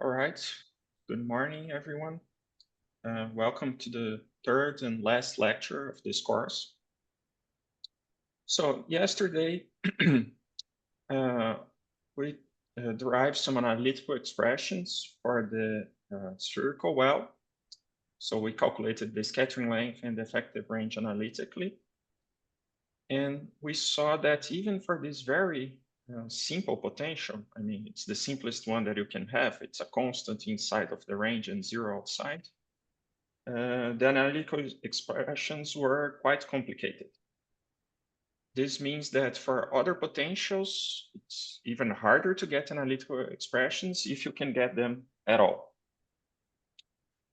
All right. Good morning, everyone. Welcome to the third and last lecture of this course. So yesterday, we derived some analytical expressions for the spherical well. So we calculated the scattering length and the effective range analytically. And we saw that even for this very simple potential, I mean, it's the simplest one that you can have. It's a constant inside of the range and zero outside. The analytical expressions were quite complicated. This means that for other potentials, it's even harder to get analytical expressions if you can get them at all.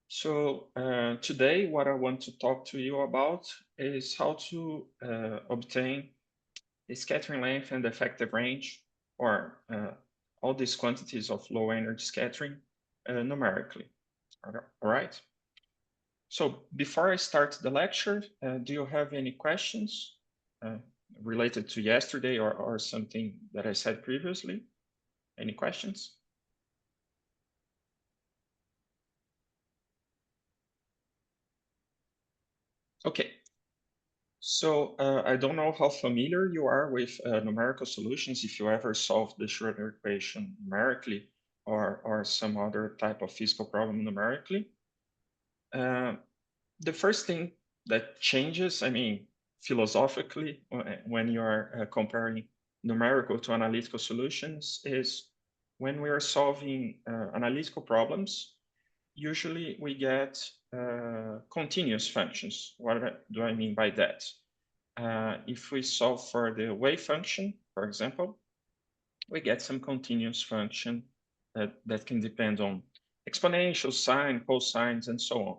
So today, what I want to talk to you about is how to obtain the scattering length and effective range, or all these quantities of low energy scattering numerically. All right. So before I start the lecture, do you have any questions related to yesterday or something that I said previously? Any questions? Okay. So I don't know how familiar you are with numerical solutions, if you ever solved the Schrödinger equation numerically or some other type of physical problem numerically. The first thing that changes, I mean, philosophically, when you are comparing numerical to analytical solutions, is when we are solving analytical problems, usually we get continuous functions. What do I mean by that? If we solve for the wave function, for example, we get some continuous function that can depend on exponential, sine, cosines, and so on.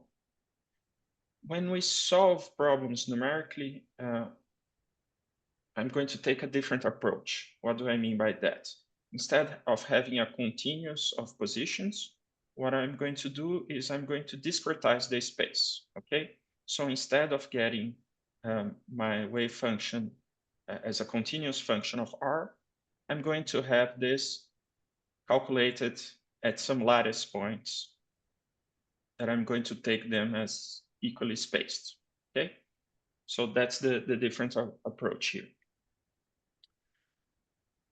When we solve problems numerically, I'm going to take a different approach. What do I mean by that? Instead of having a continuous of positions, what I'm going to do is I'm going to discretize the space, okay? So instead of getting my wave function as a continuous function of R, I'm going to have this calculated at some lattice points that I'm going to take them as equally spaced, okay? So that's the different approach here.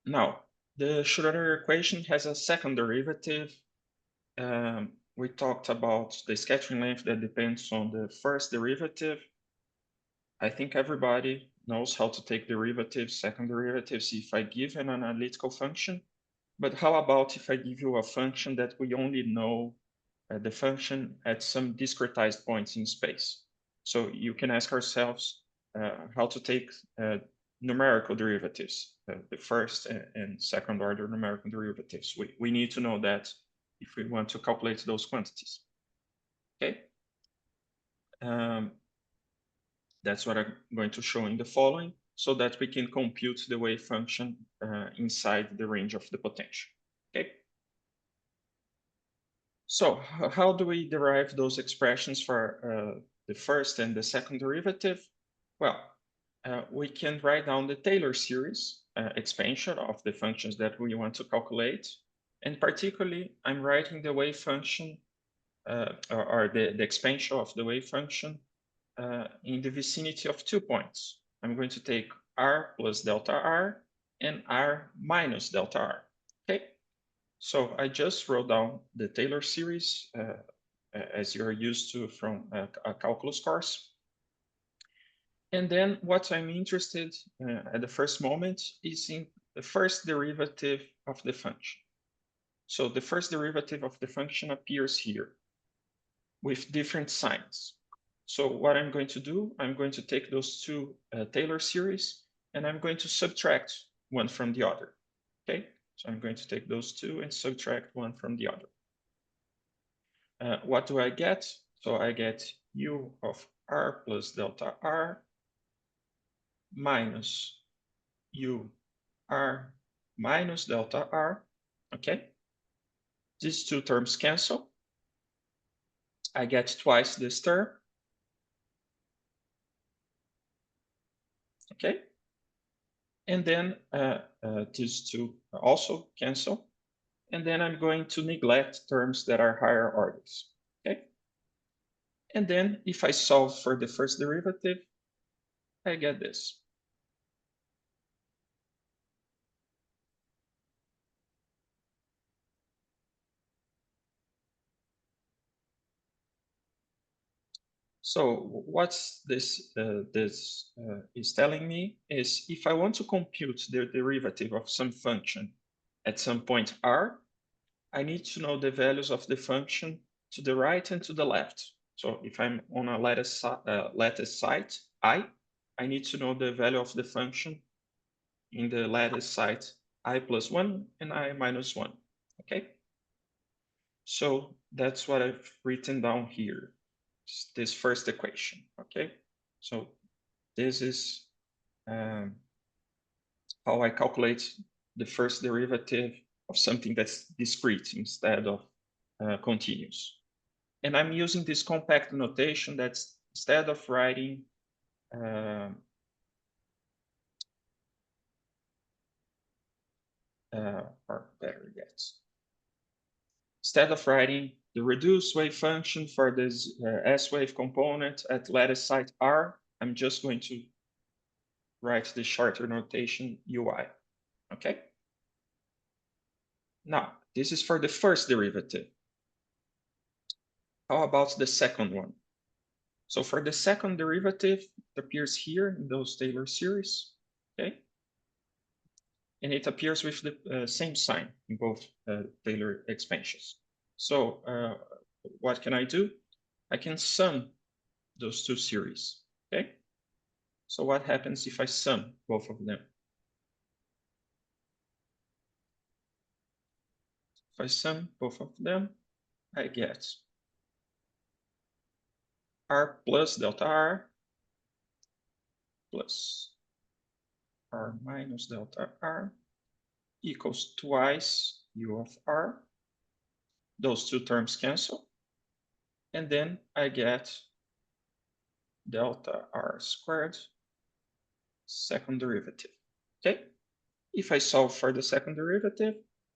Now, the Schrödinger equation has a second derivative. We talked about the scattering length that depends on the first derivative. I think everybody knows how to take derivatives, second derivatives, if I give an analytical function. But how about if I give you a function that we only know the function at some discretized points in space? So you can ask ourselves how to take numerical derivatives, the first and second order numerical derivatives. We need to know that if we want to calculate those quantities. Okay. That's what I'm going to show in the following, so that we can compute the wave function inside the range of the potential. Okay. So how do we derive those expressions for the first and the second derivative? Well, we can write down the Taylor series expansion of the functions that we want to calculate. And particularly, I'm writing the wave function or the expansion of the wave function in the vicinity of 2 points. I'm going to take R plus delta R and R minus delta R. Okay. So I just wrote down the Taylor series as you're used to from a calculus course. And then what I'm interested at the first moment is in the first derivative of the function. So the first derivative of the function appears here with different signs. So what I'm going to do, I'm going to take those two Taylor series and I'm going to subtract one from the other. Okay, so I'm going to take those two and subtract one from the other. What do I get? So I get U of R plus delta R minus U R minus delta R. Okay, these two terms cancel. I get twice this term. Okay, and then these two also cancel. and then I'm going to neglect terms that are higher orders, okay? And then if I solve for the first derivative, I get this. So what this is telling me is if I want to compute the derivative of some function at some point r, I need to know the values of the function to the right and to the left. So if I'm on a lattice site I need to know the value of the function in the lattice site I plus 1 and I minus 1, okay? So that's what I've written down here, this first equation, okay? So this is how I calculate the first derivative of something that's discrete instead of continuous. And I'm using this compact notation that's instead of writing or better yet, instead of writing the reduced wave function for this S-wave component at lattice site R, I'm just going to write the shorter notation UI, okay? Now, this is for the first derivative. How about the second one? So for the second derivative, it appears here in those Taylor series, okay? And it appears with the same sign in both Taylor expansions. So what can I do? I can sum those two series, okay? So what happens if I sum both of them? If I sum both of them, I get R plus delta R plus R minus delta R equals twice U of R. Those two terms cancel. And then I get delta R squared second derivative, okay? If I solve for the second derivative,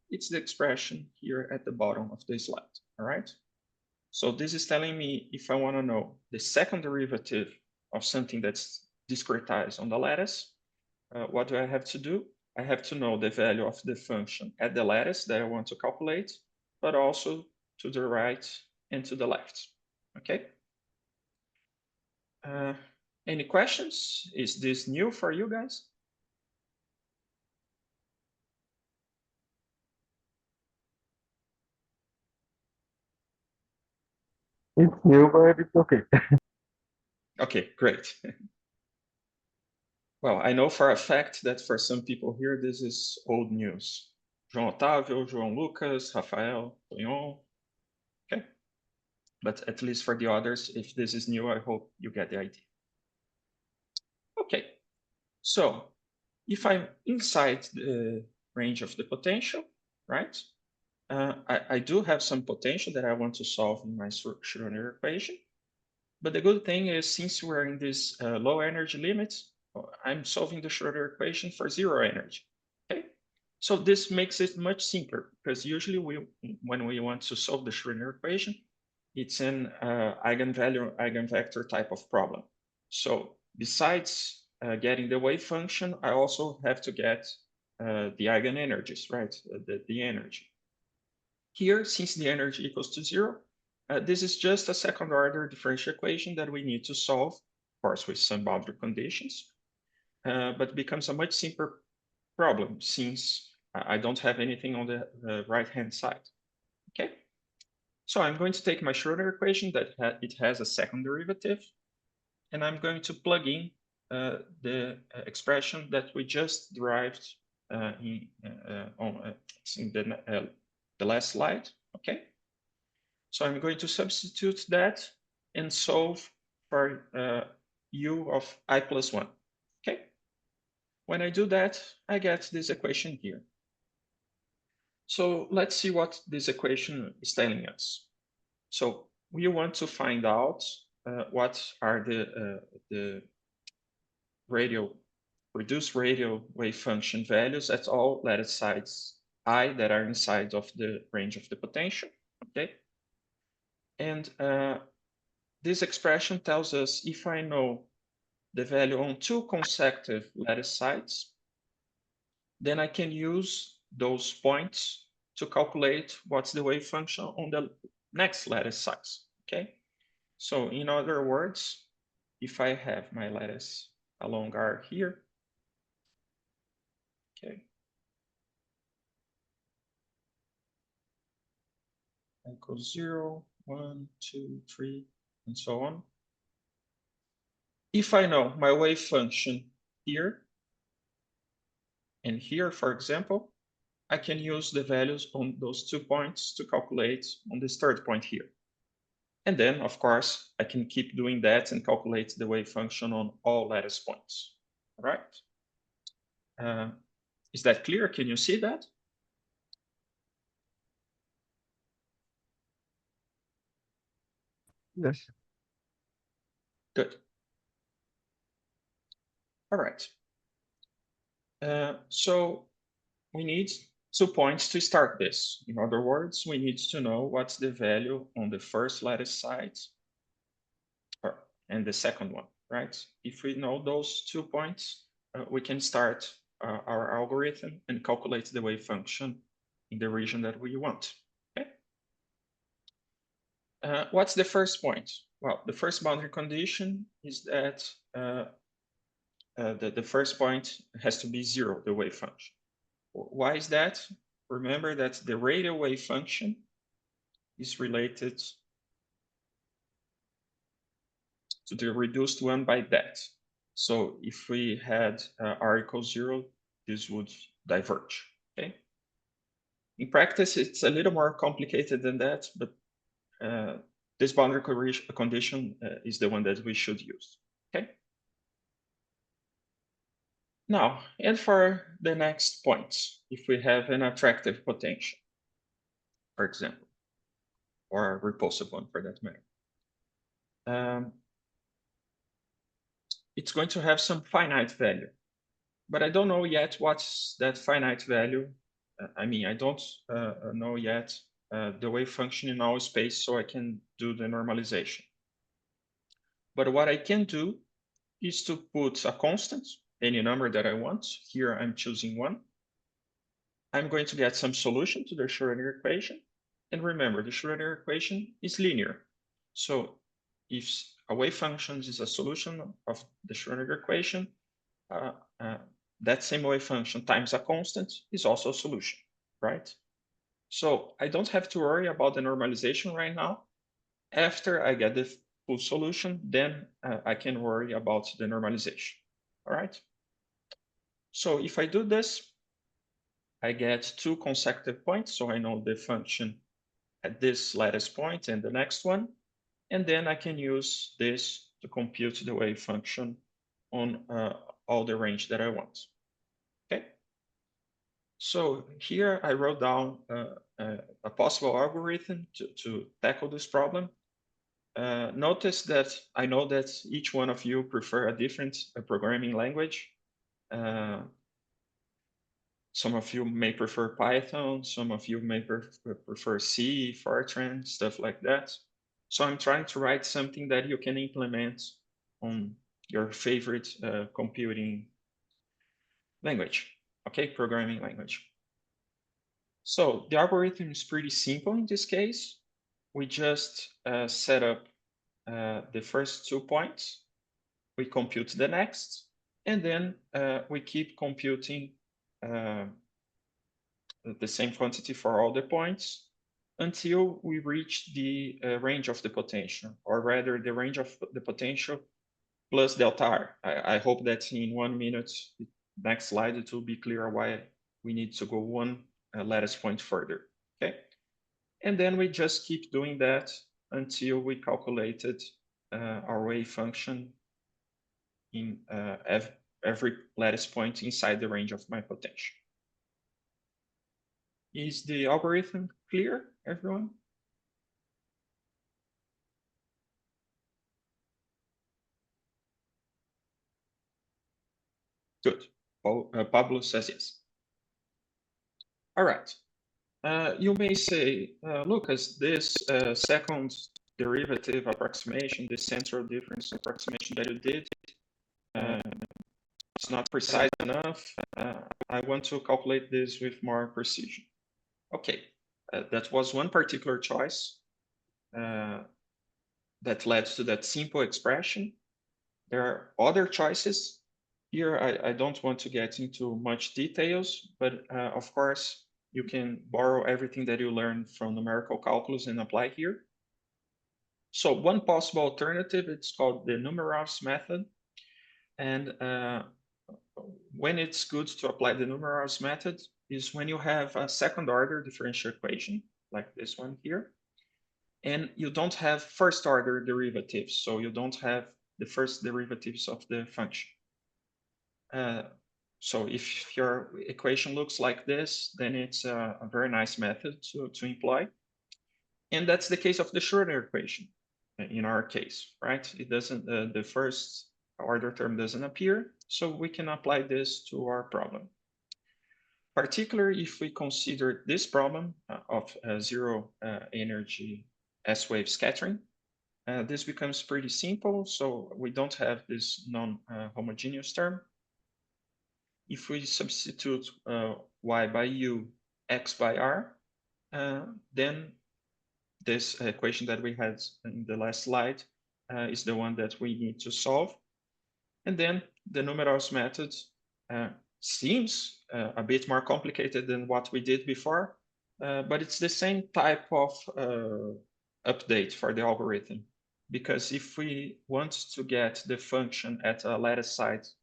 it's the expression here at the bottom of the slide, all right? So this is telling me if I want to know the second derivative of something that's discretized on the lattice, what do I have to do? I have to know the value of the function at the lattice that I want to calculate, but also to the right and to the left, okay? Any questions? Is this new for you guys? It's new, but it's okay. Okay, great. Well, I know for a fact that for some people here, this is old news. João Otávio, João Lucas, Rafael, Tonhon, okay? But at least for the others, if this is new, I hope you get the idea. Okay, so if I'm inside the range of the potential, right? I do have some potential that I want to solve in my Schrodinger equation. But the good thing is, since we're in this low energy limit, I'm solving the Schrodinger equation for zero energy, okay? So this makes it much simpler, because usually when we want to solve the Schrodinger equation, it's an eigenvalue, eigenvector type of problem. So besides getting the wave function, I also have to get the eigenenergies, right? The energy. Here, since the energy equals to zero, this is just a second order differential equation that we need to solve, of course, with some boundary conditions, but becomes a much simpler problem since I don't have anything on the right-hand side, okay? So I'm going to take my Schrodinger equation that it has a second derivative, and I'm going to plug in the expression that we just derived in the last slide, okay? So I'm going to substitute that and solve for u of I plus 1, okay? When I do that, I get this equation here. So let's see what this equation is telling us. So we want to find out what are the reduced radial wave function values at all lattice sites I that are inside of the range of the potential, okay? And this expression tells us if I know the value on 2 consecutive lattice sites, then I can use those points to calculate what's the wave function on the next lattice sites, okay? So in other words, if I have my lattice along R here, okay, equals 0, 1, 2, 3, and so on. If I know my wave function here and here, for example, I can use the values on those 2 points to calculate on this third point here. And then, of course, I can keep doing that and calculate the wave function on all lattice points. All right? Is that clear? Can you see that? Yes. Good. All right. So we need 2 points to start this. In other words, we need to know what's the value on the first lattice site and the second one, right? If we know those 2 points, we can start our algorithm and calculate the wave function in the region that we want. Okay? What's the first point? Well, the first boundary condition is that the first point has to be 0, the wave function. Why is that? Remember that the radial wave function is related to the reduced one by that. So if we had r equals 0, this would diverge, okay? In practice, it's a little more complicated than that, but this boundary condition is the one that we should use, okay? Now, and for the next point, if we have an attractive potential, for example, or a repulsive one for that matter, it's going to have some finite value, but I don't know yet what's that finite value. I mean, I don't know yet the wave function in all space, so I can do the normalization. But what I can do is to put a constant, any number that I want. Here I'm choosing 1. I'm going to get some solution to the Schrödinger equation. And remember, the Schrödinger equation is linear. So if a wave function is a solution of the Schrödinger equation, that same wave function times a constant is also a solution, right? So I don't have to worry about the normalization right now. After I get the full solution, then I can worry about the normalization, all right? So if I do this, I get 2 consecutive points, so I know the function at this lattice point and the next one, and then I can use this to compute the wave function on all the range that I want. Okay. So here I wrote down a possible algorithm to tackle this problem. Notice that I know that each one of you prefer a different programming language. Some of you may prefer Python, some of you may prefer C, Fortran, stuff like that. So I'm trying to write something that you can implement on your favorite computing language, okay, programming language. So the algorithm is pretty simple in this case. We just set up the first 2 points, we compute the next, and then we keep computing the same quantity for all the points until we reach the range of the potential, or rather the range of the potential plus delta R. I hope that in 1 minute, next slide, it will be clear why we need to go 1 lattice point further, okay? And then we just keep doing that until we calculated our wave function in every lattice point inside the range of my potential. Is the algorithm clear, everyone? Good. Pablo says yes. All right. You may say, Lucas, this second derivative approximation, this central difference approximation that you did, it's not precise enough. I want to calculate this with more precision. Okay, that was one particular choice that led to that simple expression. There are other choices. Here, I don't want to get into much details, but of course, you can borrow everything that you learned from numerical calculus and apply here. So one possible alternative, it's called the Numerov's method. And when it's good to apply the Numerov's method is when you have a second order differential equation, like this one here, and you don't have first order derivatives. So you don't have the first derivatives of the function. So if your equation looks like this, then it's a very nice method to employ. And that's the case of the Schrödinger equation in our case, right? It doesn't, the first order term doesn't appear, so we can apply this to our problem. Particularly if we consider this problem of zero energy S-wave scattering, this becomes pretty simple, so we don't have this non-homogeneous term. If we substitute y by u, x by r, then this equation that we had in the last slide is the one that we need to solve. And then the Numerov's method seems a bit more complicated than what we did before, but it's the same type of update for the algorithm. Because if we want to get the function at a lattice size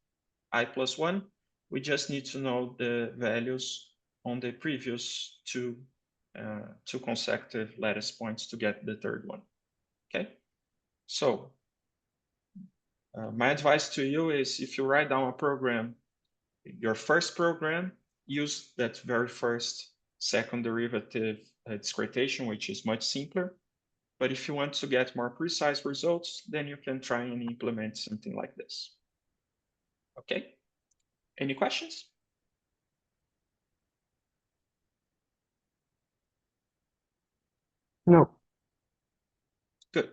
I+1, we just need to know the values on the previous two consecutive lattice points to get the third one. Okay, so my advice to you is if you write down a program, your first program, use that very first second derivative discretization, which is much simpler. But if you want to get more precise results, then you can try and implement something like this. Okay, any questions? No. Good.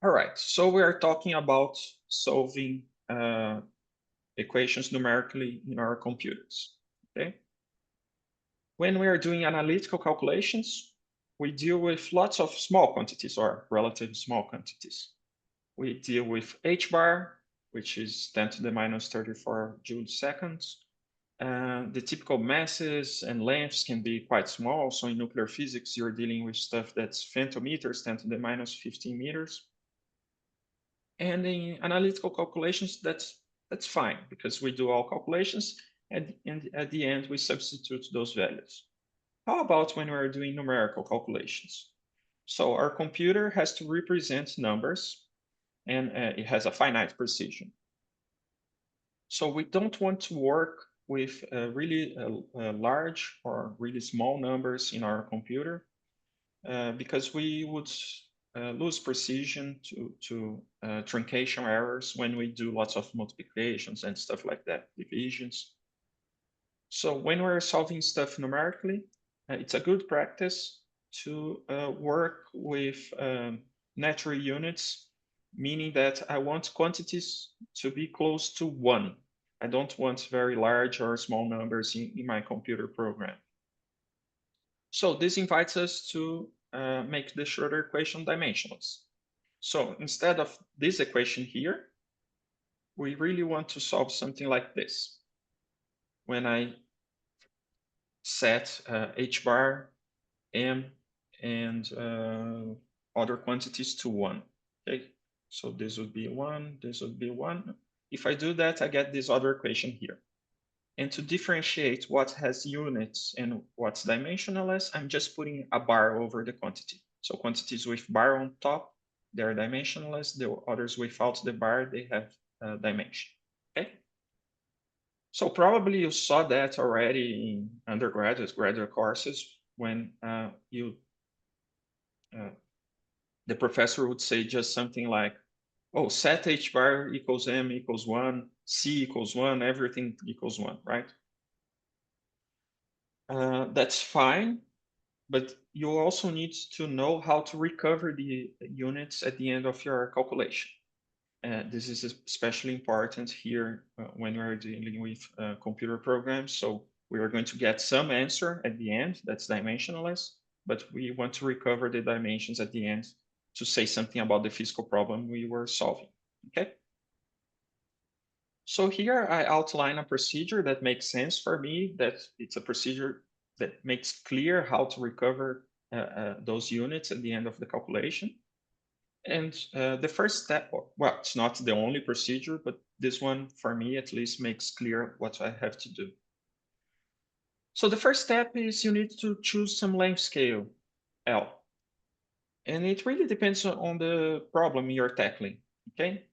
All right, so we are talking about solving equations numerically in our computers, okay? When we are doing analytical calculations, we deal with lots of small quantities or relatively small quantities. We deal with h bar, which is 10 to the minus 34 joules seconds. The typical masses and lengths can be quite small. So in nuclear physics, you're dealing with stuff that's femtometers, 10 to the minus 15 meters. And in analytical calculations, that's fine because we do all calculations and at the end we substitute those values. How about when we're doing numerical calculations? So our computer has to represent numbers and it has a finite precision. So we don't want to work with really large or really small numbers in our computer because we would lose precision to truncation errors when we do lots of multiplications and stuff like that, divisions. So when we're solving stuff numerically, it's a good practice to work with natural units, meaning that I want quantities to be close to 1. I don't want very large or small numbers in my computer program. So this invites us to make the Schrödinger equation dimensionless. So instead of this equation here, we really want to solve something like this. When I set h bar, m, and other quantities to 1. Okay, so this would be 1, this would be 1. If I do that, I get this other equation here. And to differentiate what has units and what's dimensionless, I'm just putting a bar over the quantity. So quantities with bar on top, they're dimensionless. The others without the bar, they have dimension. Okay. So probably you saw that already in undergraduate, graduate courses when the professor would say just something like, oh, set h bar equals m equals 1, c equals 1, everything equals 1, right? that's fine, but you also need to know how to recover the units at the end of your calculation. This is especially important here when we are dealing with computer programs. So we are going to get some answer at the end that's dimensionless, but we want to recover the dimensions at the end to say something about the physical problem we were solving, okay? So here I outline a procedure that makes sense for me, that it's a procedure that makes clear how to recover those units at the end of the calculation. And the first step, well, it's not the only procedure, but this one, for me at least, makes clear what I have to do. So the first step is you need to choose some length scale, L. And it really depends on the problem you're tackling, okay?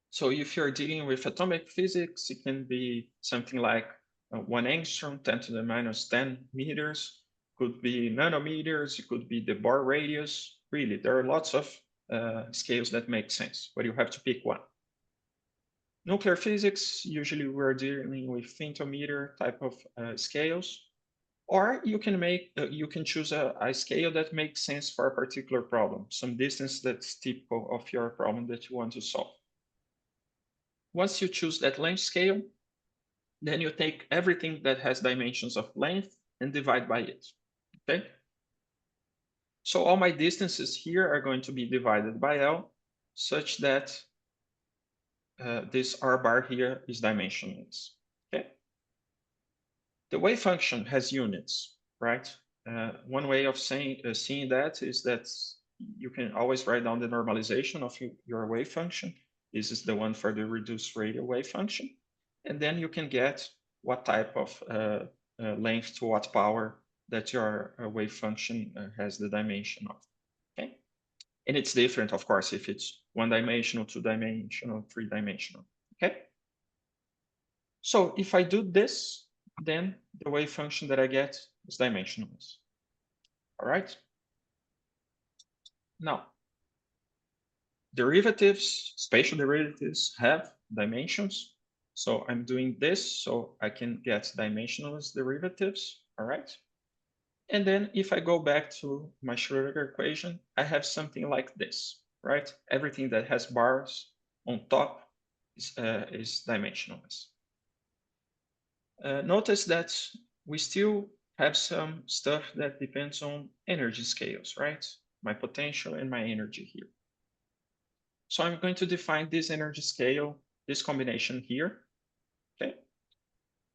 So if you're dealing with atomic physics, it can be something like 1 angstrom, 10 to the minus 10 meters, could be nanometers, it could be the Bohr radius. Really, there are lots of scales that make sense, but you have to pick one. Nuclear physics, usually we're dealing with femtometer type of scales, or you can choose a scale that makes sense for a particular problem, some distance that's typical of your problem that you want to solve. Once you choose that length scale, then you take everything that has dimensions of length and divide by it, okay? So all my distances here are going to be divided by L, such that this R bar here is dimensionless, okay? The wave function has units, right? One way of seeing that is that you can always write down the normalization of your wave function. This is the one for the reduced radial wave function. And then you can get what type of length to what power that your wave function has the dimension of, okay? And it's different, of course, if it's 1-dimensional, 2-dimensional, 3-dimensional, okay? So if I do this, then the wave function that I get is dimensionless. All right. Now, derivatives, spatial derivatives have dimensions. So I'm doing this so I can get dimensionless derivatives. All right. And then if I go back to my Schrödinger equation, I have something like this, right? Everything that has bars on top is dimensionless. Notice that we still have some stuff that depends on energy scales, right? My potential and my energy here. So I'm going to define this energy scale, this combination here, okay?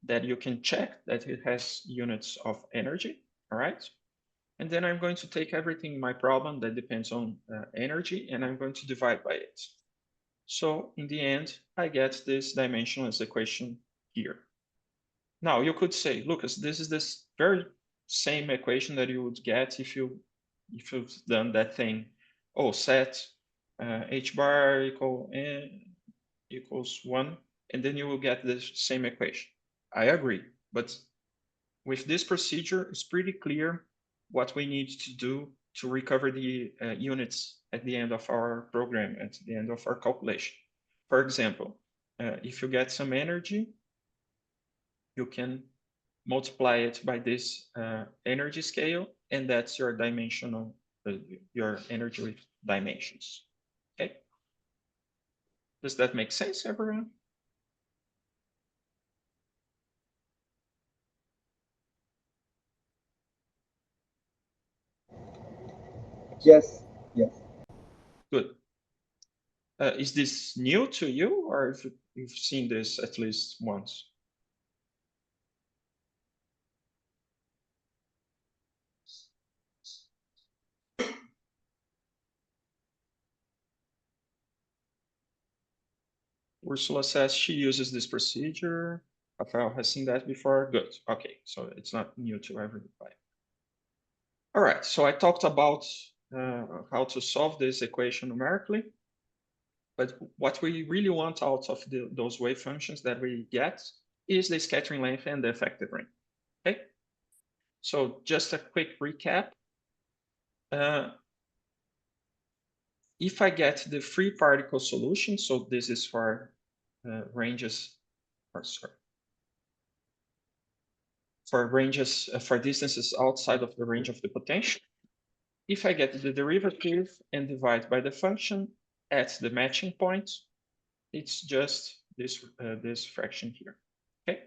That you can check that it has units of energy, all right? And then I'm going to take everything in my problem that depends on energy, and I'm going to divide by it. So in the end, I get this dimensionless equation here. Now you could say, Lucas, this is this very same equation that you would get if you've done that thing. Oh, set h bar equal n equals 1, and then you will get the same equation. I agree, but with this procedure, it's pretty clear what we need to do to recover the units at the end of our program, at the end of our calculation. For example, if you get some energy, you can multiply it by this energy scale, and that's your dimensional, your energy with dimensions. Okay. Does that make sense, everyone? Yes, yes. Good. Is this new to you, or if you've seen this at least once? Ursula says she uses this procedure. Rafael has seen that before. Good. Okay, so it's not new to everybody. All right, so I talked about how to solve this equation numerically. But what we really want out of those wave functions that we get is the scattering length and the effective range. Okay. So just a quick recap. If I get the free particle solution, so this is for ranges, or sorry. for ranges, for distances outside of the range of the potential. If I get the derivative and divide by the function at the matching point, it's just this, this fraction here, okay?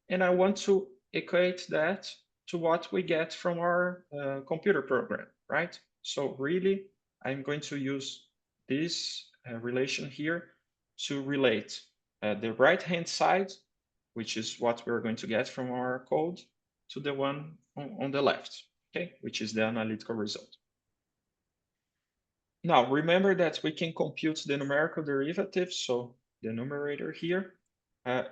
And I want to equate that to what we get from our computer program, right? So really, I'm going to use this relation here to relate the right-hand side, which is what we're going to get from our code, to the one on the left, okay, which is the analytical result. Now, remember that we can compute the numerical derivative, so the numerator here,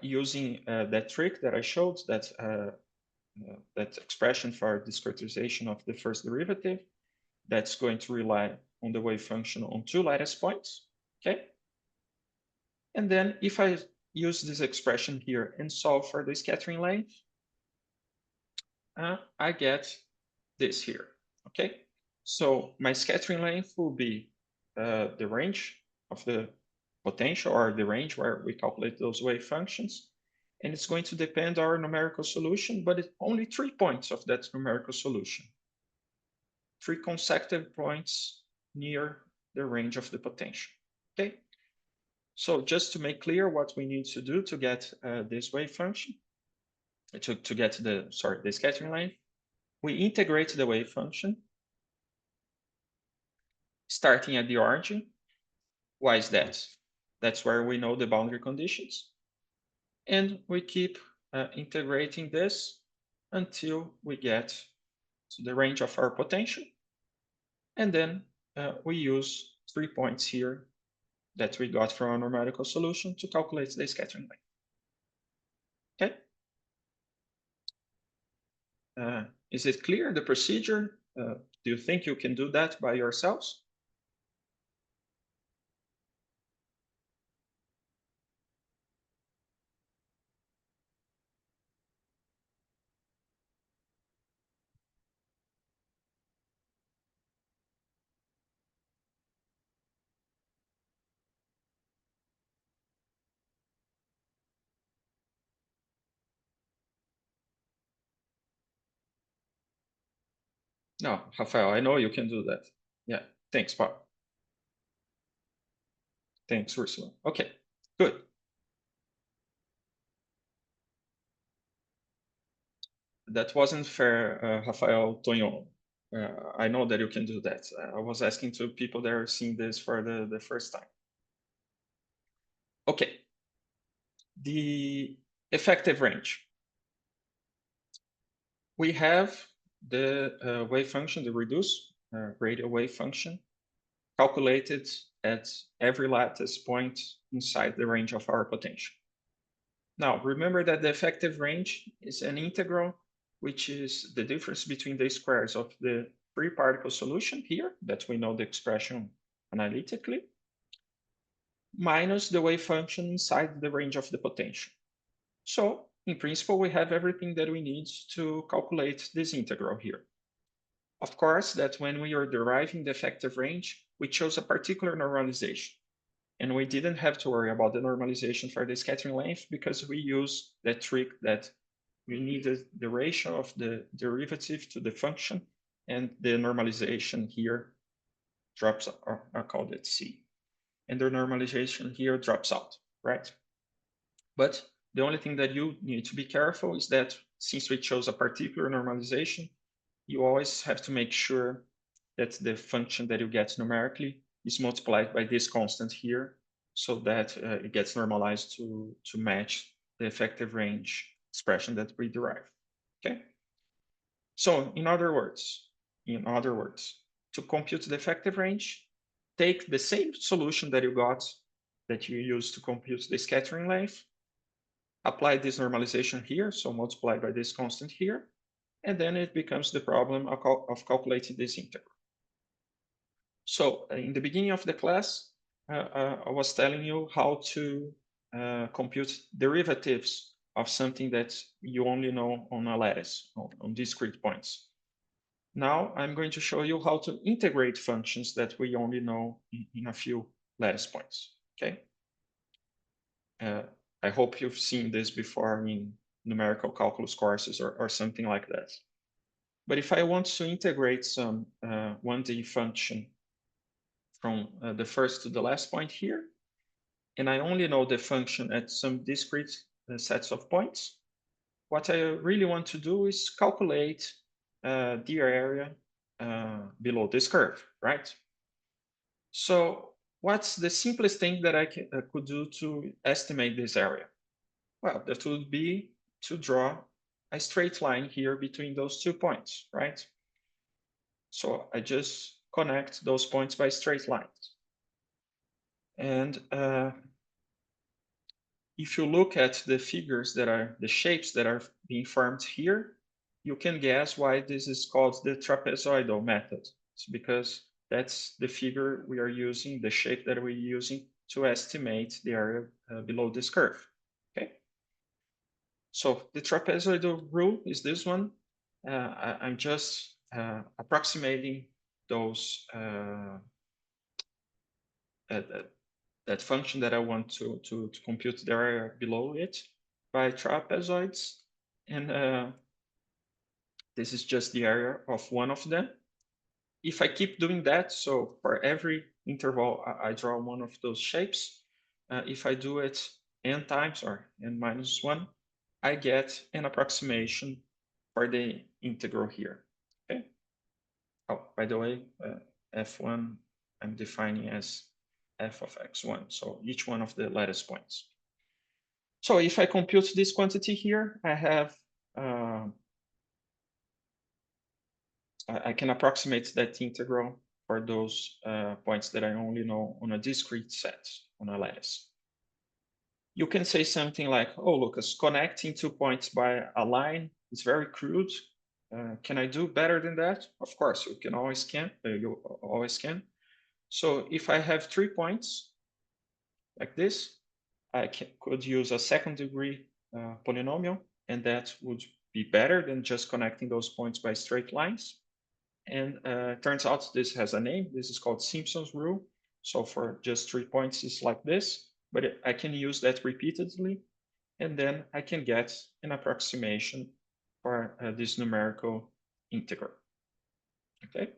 using that trick that I showed, that expression for discretization of the first derivative, that's going to rely on the wave function on two lattice points, okay? And then if I use this expression here and solve for the scattering length, I get this here, okay? So my scattering length will be the range of the potential, or the range where we calculate those wave functions. And it's going to depend on our numerical solution, but it's only 3 points of that numerical solution. 3 consecutive points near the range of the potential, okay? So just to make clear what we need to do to get this wave function, to get the scattering length, we integrate the wave function starting at the origin. Why is that? That's where we know the boundary conditions. And we keep integrating this until we get to the range of our potential. And then we use 3 points here that we got from our numerical solution to calculate the scattering length. Okay? Is it clear, the procedure? Do you think you can do that by yourselves? No, Rafael, I know you can do that. Yeah, thanks, Bob. Thanks, Ursula. Okay, good. That wasn't fair, Rafael Tonhon. I know that you can do that. I was asking to people that are seeing this for the first time. Okay, the effective range. We have the wave function, the reduced radial wave function, calculated at every lattice point inside the range of our potential. Now, remember that the effective range is an integral, which is the difference between the squares of the free particle solution here, that we know the expression analytically, minus the wave function inside the range of the potential. So, in principle, we have everything that we need to calculate this integral here. Of course, that when we are deriving the effective range, we chose a particular normalization. And we didn't have to worry about the normalization for the scattering length because we use that trick that we needed the ratio of the derivative to the function, and the normalization here drops, or I called it C. And the normalization here drops out, right? But the only thing that you need to be careful is that since we chose a particular normalization, you always have to make sure that the function that you get numerically is multiplied by this constant here, so that it gets normalized to match the effective range expression that we derive. Okay. So in other words, to compute the effective range, take the same solution that you got, that you used to compute the scattering length, apply this normalization here, so multiply by this constant here, and then it becomes the problem of calculating this integral. So in the beginning of the class, I was telling you how to compute derivatives of something that you only know on a lattice, on discrete points. Now I'm going to show you how to integrate functions that we only know in a few lattice points, okay? I hope you've seen this before. I mean, numerical calculus courses or something like that. But if I want to integrate some 1D function from the first to the last point here, and I only know the function at some discrete sets of points, what I really want to do is calculate the area below this curve, right? So what's the simplest thing that I could do to estimate this area? Well, that would be to draw a straight line here between those 2 points, right? So I just connect those points by straight lines. And if you look at the figures that are the shapes that are being formed here, you can guess why this is called the trapezoidal method. It's because that's the figure we are using, the shape that we're using to estimate the area below this curve. Okay. So the trapezoidal rule is this one. I'm just approximating those that function that I want to compute the area below it by trapezoids. And this is just the area of one of them. If I keep doing that, so for every interval, I draw one of those shapes. If I do it n times or n minus 1, I get an approximation for the integral here. Okay. Oh, by the way, f1 I'm defining as f of x1, so each one of the lattice points. So if I compute this quantity here, I have I can approximate that integral for those points that I only know on a discrete set on a lattice. You can say something like, oh, Lucas, connecting 2 points by a line is very crude. Can I do better than that? Of course, you always can. So if I have 3 points like this, I could use a second degree polynomial, and that would be better than just connecting those points by straight lines. And turns out this has a name. This is called Simpson's rule. So for just 3 points, it's like this, but I can use that repeatedly, and then I can get an approximation for this numerical integral. Okay.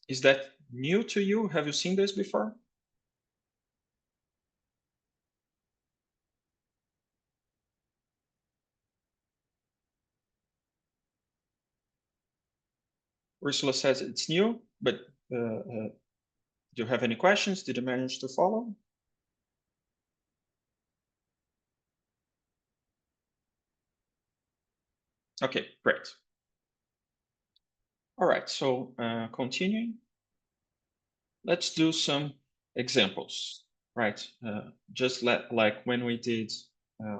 Is that new to you? Have you seen this before? Ursula says it's new, but do you have any questions? Did you manage to follow? Okay, great. All right, so continuing, let's do some examples, right? Just like when we did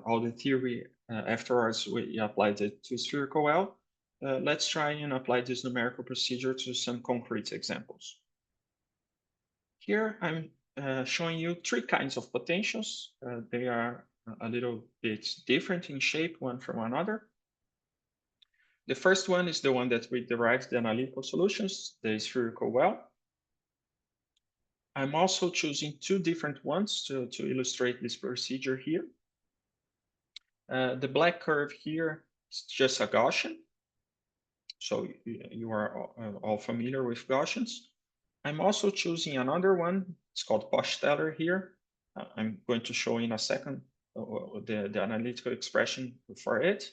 all the theory, afterwards we applied it to spherical well. Let's try and apply this numerical procedure to some concrete examples. Here I'm showing you 3 kinds of potentials. They are a little bit different in shape one from another. The first one is the one that we derived the analytical solutions, the spherical well. I'm also choosing 2 different ones to illustrate this procedure here. The black curve here is just a Gaussian. So you are all familiar with Gaussians. I'm also choosing another one. It's called Posteller here. I'm going to show in a second the analytical expression for it.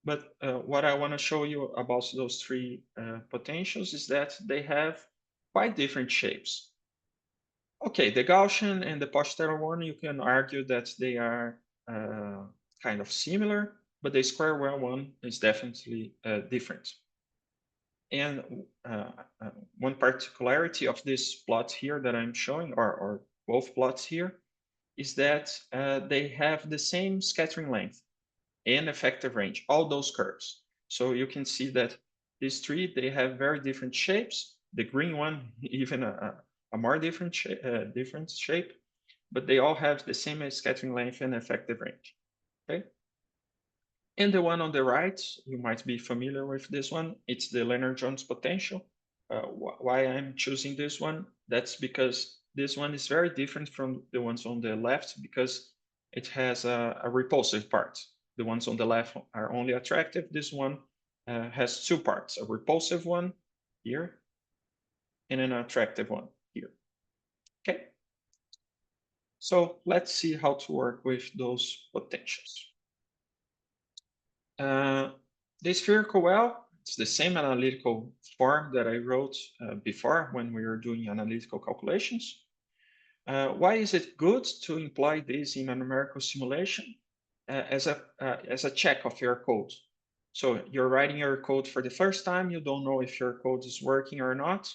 But what I want to show you about those 3 potentials is that they have quite different shapes. Okay, the Gaussian and the Posteller one, you can argue that they are kind of similar, but the square well one is definitely different. And one particularity of this plot here that I'm showing, or both plots here, is that they have the same scattering length and effective range, all those curves. So you can see that these 3, they have very different shapes. The green one, even a more different shape, but they all have the same scattering length and effective range. Okay. And the one on the right, you might be familiar with this one. It's the Lennard-Jones potential. Why I'm choosing this one? That's because this one is very different from the ones on the left, because it has a repulsive part. The ones on the left are only attractive. This one has two parts, a repulsive one here and an attractive one here. Okay. So let's see how to work with those potentials. The spherical well, it's the same analytical form that I wrote before when we were doing analytical calculations. Why is it good to employ this in a numerical simulation as a check of your code? So you're writing your code for the first time, you don't know if your code is working or not.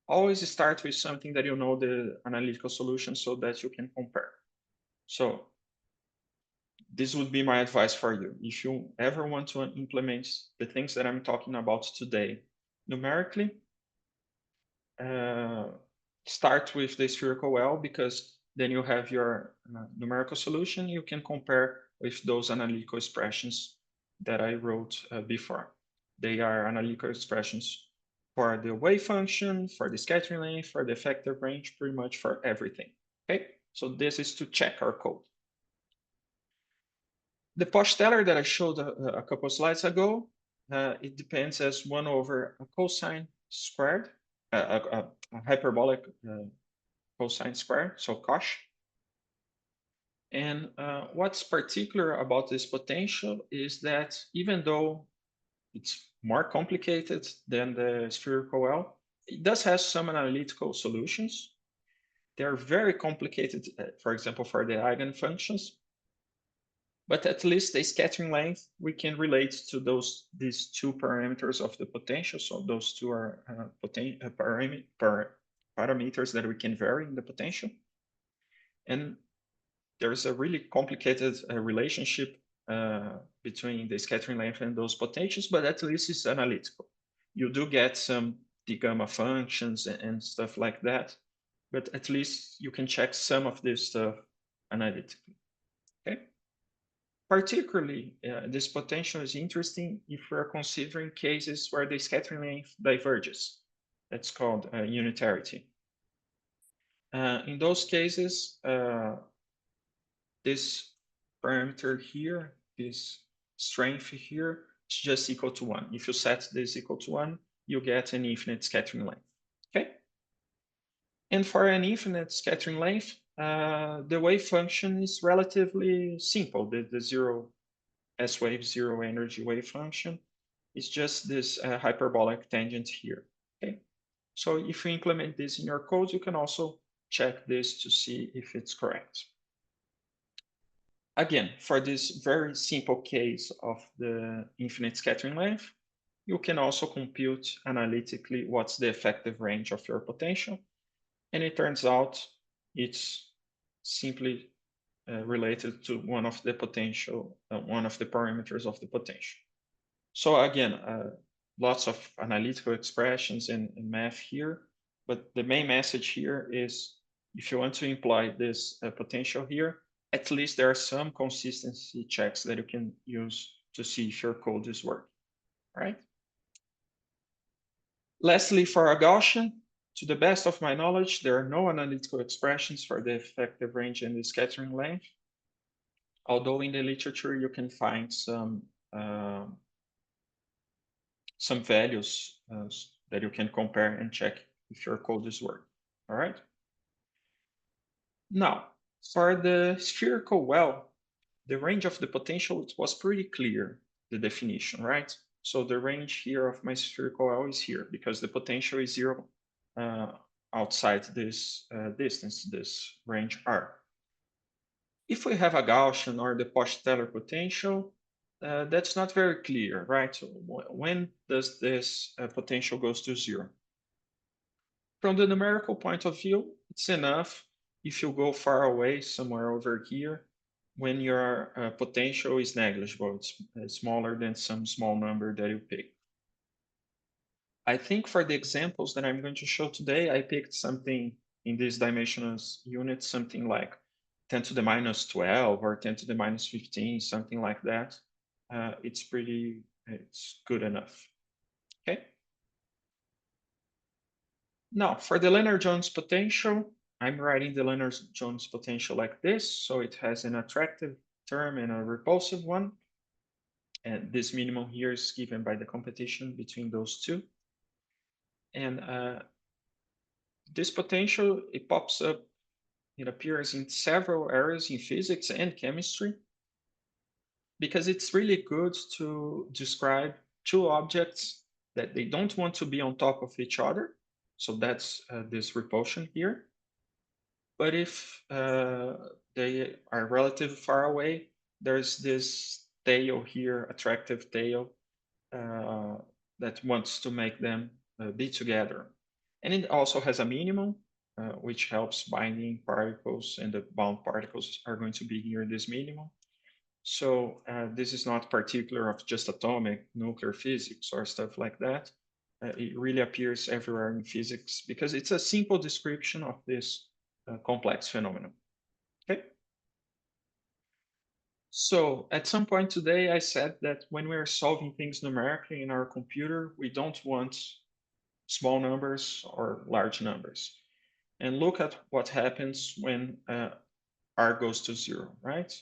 Always start with something that you know the analytical solution so that you can compare. So this would be my advice for you. If you ever want to implement the things that I'm talking about today numerically, start with the spherical well, because then you have your numerical solution. You can compare with those analytical expressions that I wrote before. They are analytical expressions for the wave function, for the scattering length, for the effective range, pretty much for everything. Okay, so this is to check our code. The Posh-Teller that I showed a couple of slides ago, it depends as 1 over a cosine squared, a hyperbolic cosine squared, so cosh. And what's particular about this potential is that even though it's more complicated than the spherical well, it does have some analytical solutions. They're very complicated, for example, for the eigenfunctions. But at least the scattering length, we can relate to these two parameters of the potential. So those two are parameters that we can vary in the potential. And there's a really complicated relationship between the scattering length and those potentials, but at least it's analytical. You do get some d-gamma functions and stuff like that, but at least you can check some of this stuff analytically. Okay. Particularly, this potential is interesting if we're considering cases where the scattering length diverges. That's called unitarity. In those cases, this parameter here, this strength here, is just equal to 1. If you set this equal to 1, you get an infinite scattering length. Okay? And for an infinite scattering length, the wave function is relatively simple. The zero S-wave, zero energy wave function is just this hyperbolic tangent here. Okay, so if you implement this in your code, you can also check this to see if it's correct. Again, for this very simple case of the infinite scattering length, you can also compute analytically what's the effective range of your potential. And it turns out it's simply related to one of the parameters of the potential. So again, lots of analytical expressions and math here, but the main message here is if you want to imply this potential here, at least there are some consistency checks that you can use to see if your code is working, right? Lastly, for a Gaussian, to the best of my knowledge, there are no analytical expressions for the effective range and the scattering length. Although in the literature you can find some values that you can compare and check if your code is working. All right. Now, for the spherical well, the range of the potential, it was pretty clear, the definition, right? So the range here of my spherical well is here because the potential is 0 outside this distance, this range R. If we have a Gaussian or the Posh-Teller potential, that's not very clear, right? So when does this potential goes to 0? From the numerical point of view, it's enough if you go far away, somewhere over here, when your potential is negligible. It's smaller than some small number that you pick. I think for the examples that I'm going to show today, I picked something in this dimensional unit, something like 10 to the minus 12 or 10 to the minus 15, something like that. It's good enough. Okay. Now, for the Lennard-Jones potential, I'm writing the Lennard-Jones potential like this. So it has an attractive term and a repulsive one. And this minimum here is given by the competition between those two. And this potential, it pops up, it appears in several areas in physics and chemistry, because it's really good to describe two objects that they don't want to be on top of each other. So that's this repulsion here. But if they are relatively far away, there's this tail here, attractive tail, that wants to make them be together. And it also has a minimum, which helps binding particles, and the bound particles are going to be here in this minimum. So this is not particular of just atomic nuclear physics or stuff like that. It really appears everywhere in physics because it's a simple description of this complex phenomenon. Okay. So at some point today, I said that when we are solving things numerically in our computer, we don't want small numbers or large numbers. And look at what happens when r goes to 0, right?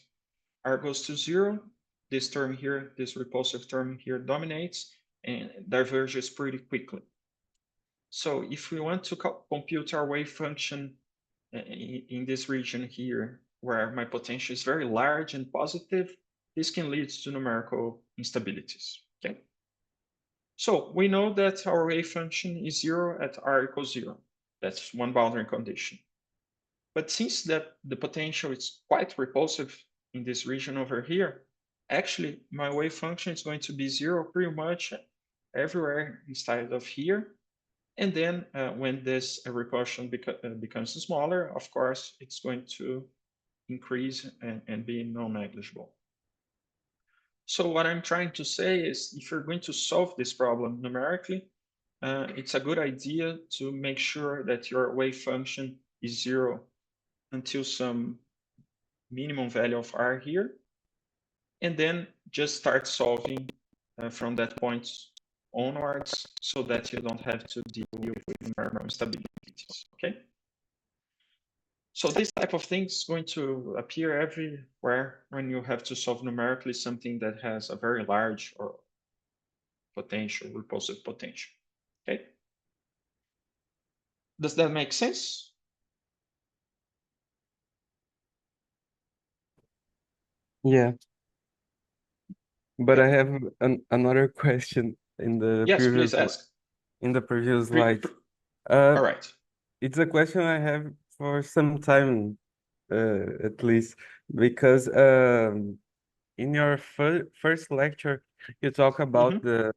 R goes to 0, this term here, this repulsive term here dominates and diverges pretty quickly. So if we want to compute our wave function in this region here, where my potential is very large and positive, this can lead to numerical instabilities. Okay. So we know that our wave function is 0 at r equals 0. That's one boundary condition. But since that the potential is quite repulsive in this region over here, actually my wave function is going to be 0 pretty much everywhere inside of here. And then when this repulsion becomes smaller, of course, it's going to increase and be non-negligible. So what I'm trying to say is, if you're going to solve this problem numerically, it's a good idea to make sure that your wave function is 0 until some minimum value of r here, and then just start solving from that point onwards, so that you don't have to deal with numerical instabilities. Okay. So this type of thing is going to appear everywhere when you have to solve numerically something that has a very large or potential, repulsive potential. Okay. Does that make sense? Yeah. But Okay. I have another question in the Yes, please ask. previous slide. All right. It's a question I have for some time, at least, because in your first lecture, you talk about the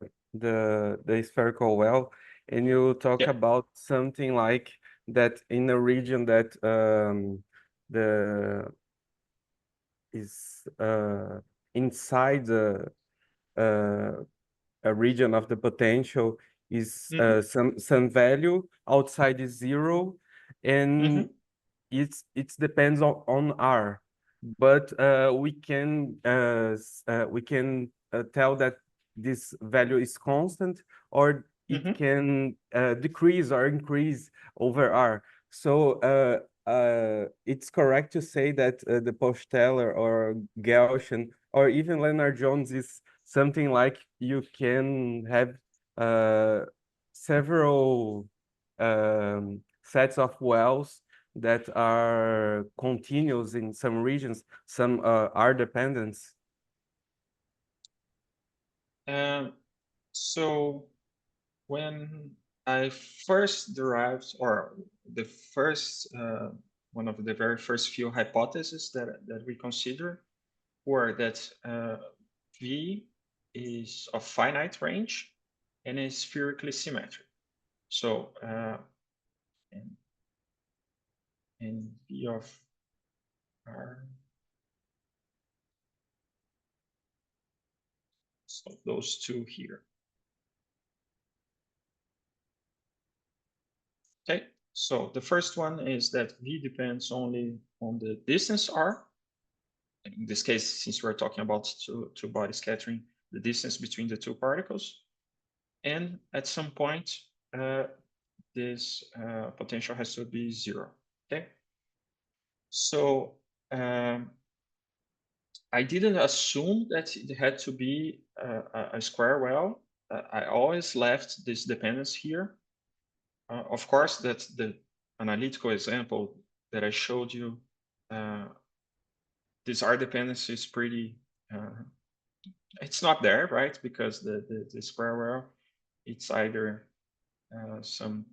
spherical well, and you talk Yeah. about something like that in a region that the is inside a region of the potential is some value, outside is 0, and it depends on R, but we can tell that this value is constant, or it can decrease or increase over R. So it's correct to say that the Posteller or Gaussian or even Lennard-Jones is something like you can have several sets of wells that are continuous in some regions, some are dependence. So when I first derived, or the first, one of the very first few hypotheses that we consider were that V is of finite range and is spherically symmetric. So and V of R, so those two here. Okay, so the first one is that V depends only on the distance R. In this case, since we're talking about two body scattering, the distance between the two particles. And at some point, this potential has to be 0. okay? So I didn't assume that it had to be a square well. I always left this dependence here. Of course, that's the analytical example that I showed you. This R dependency is pretty, it's not there, right? Because the square well, it's either some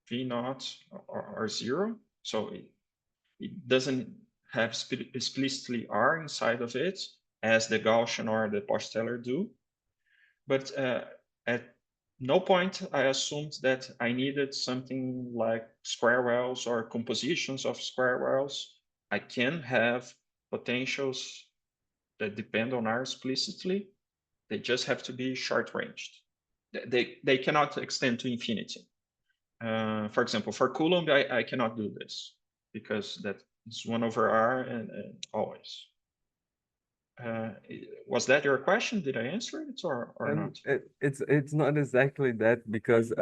V naught or zero. So it doesn't have explicitly R inside of it, as the Gaussian or the Postellar do. But at no point I assumed that I needed something like square wells or compositions of square wells. I can have potentials that depend on R explicitly. They just have to be short-ranged. They cannot extend to infinity. For example, for Coulomb, I cannot do this because that is 1 over R and always. Was that your question? Did I answer it or not? It's not exactly that, because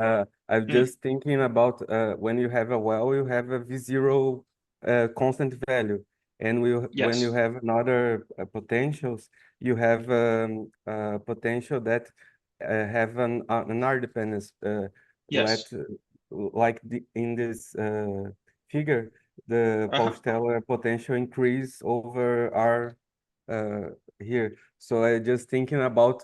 I'm just thinking about when you have a well, you have a V0 constant value, and when you Yes. have another potentials, you have potential that have an R dependence. Yes. Like in this figure, the Postellar potential increase over R here. So I just thinking about